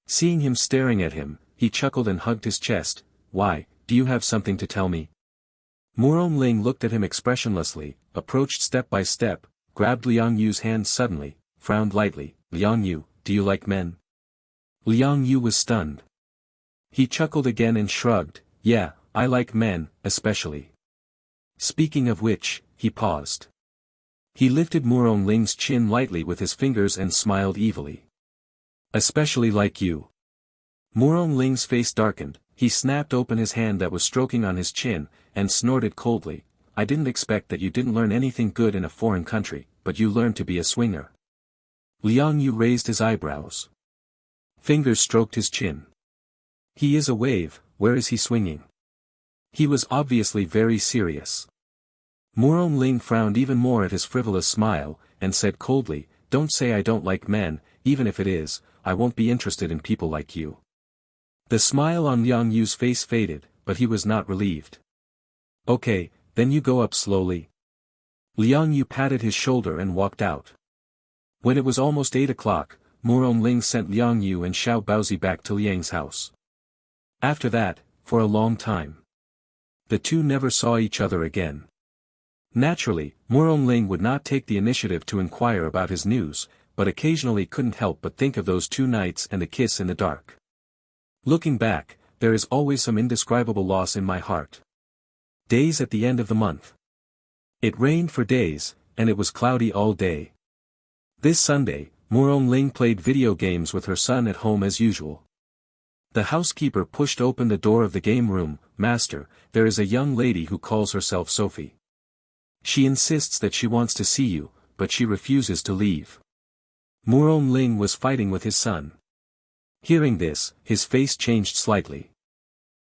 Seeing him staring at him, he chuckled and hugged his chest. Why, do you have something to tell me? Murong Ling looked at him expressionlessly, approached step by step, grabbed Liang Yu's hand suddenly, frowned lightly. Liang Yu, do you like men? Liang Yu was stunned. He chuckled again and shrugged. Yeah, I like men, especially. Speaking of which, he paused. He lifted Murong Ling's chin lightly with his fingers and smiled evilly. Especially like you. Murong Ling's face darkened, he snapped open his hand that was stroking on his chin, and snorted coldly. I didn't expect that you didn't learn anything good in a foreign country, but you learned to be a swinger. Liang Yu raised his eyebrows. Fingers stroked his chin. He is a wave, where is he swinging? He was obviously very serious. Murong Ling frowned even more at his frivolous smile, and said coldly, don't say I don't like men, even if it is, I won't be interested in people like you. The smile on Liang Yu's face faded, but he was not relieved. Okay, then you go up slowly. Liang Yu patted his shoulder and walked out. When it was almost 8 o'clock, Murong Ling sent Liang Yu and Xiao Baozi back to Liang's house. After that, for a long time, the two never saw each other again. Naturally, Murong Ling would not take the initiative to inquire about his news, but occasionally couldn't help but think of those 2 nights and a kiss in the dark. Looking back, there is always some indescribable loss in my heart. Days at the end of the month. It rained for days, and it was cloudy all day. This Sunday, Murong Ling played video games with her son at home as usual. The housekeeper pushed open the door of the game room. Master, there is a young lady who calls herself Sophie. She insists that she wants to see you, but she refuses to leave. Murong Ling was fighting with his son. Hearing this, his face changed slightly.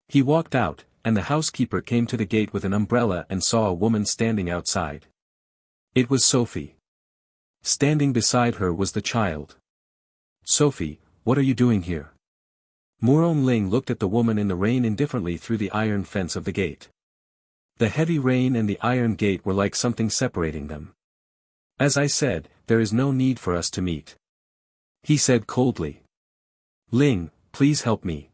He walked out, and the housekeeper came to the gate with an umbrella and saw a woman standing outside. It was Sophie. Standing beside her was the child. Sophie, what are you doing here? Murong Ling looked at the woman in the rain indifferently through the iron fence of the gate. The heavy rain and the iron gate were like something separating them. As I said, there is no need for us to meet. He said coldly. Ling, please help me.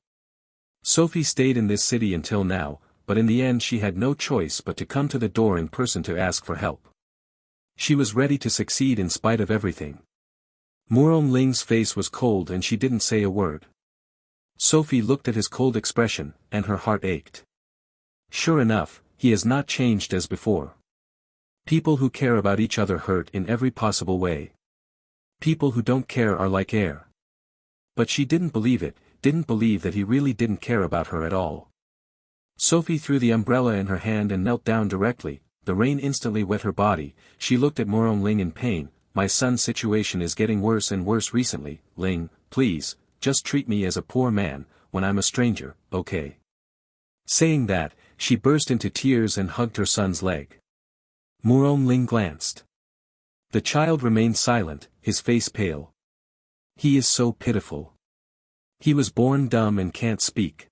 Sophie stayed in this city until now, but in the end she had no choice but to come to the door in person to ask for help. She was ready to succeed in spite of everything. Murong Ling's face was cold and she didn't say a word. Sophie looked at his cold expression, and her heart ached. Sure enough, he has not changed as before. People who care about each other hurt in every possible way. People who don't care are like air. But she didn't believe it, didn't believe that he really didn't care about her at all. Sophie threw the umbrella in her hand and knelt down directly. The rain instantly wet her body. She looked at Murong Ling in pain. My son's situation is getting worse and worse recently. Ling, please, just treat me as a poor man, when I'm a stranger, okay? Saying that, she burst into tears and hugged her son's leg. Murong Ling glanced. The child remained silent, his face pale. He is so pitiful. He was born dumb and can't speak.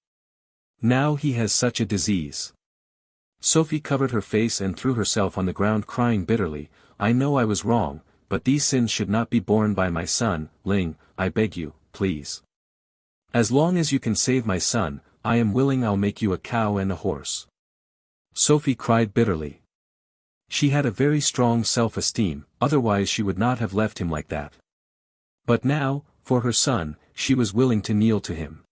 Now he has such a disease. Sophie covered her face and threw herself on the ground crying bitterly. I know I was wrong, but these sins should not be borne by my son. Ling, I beg you, please. As long as you can save my son, I am willing. I'll make you a cow and a horse. Sophie cried bitterly. She had a very strong self-esteem, otherwise she would not have left him like that. But now, for her son, she was willing to kneel to him.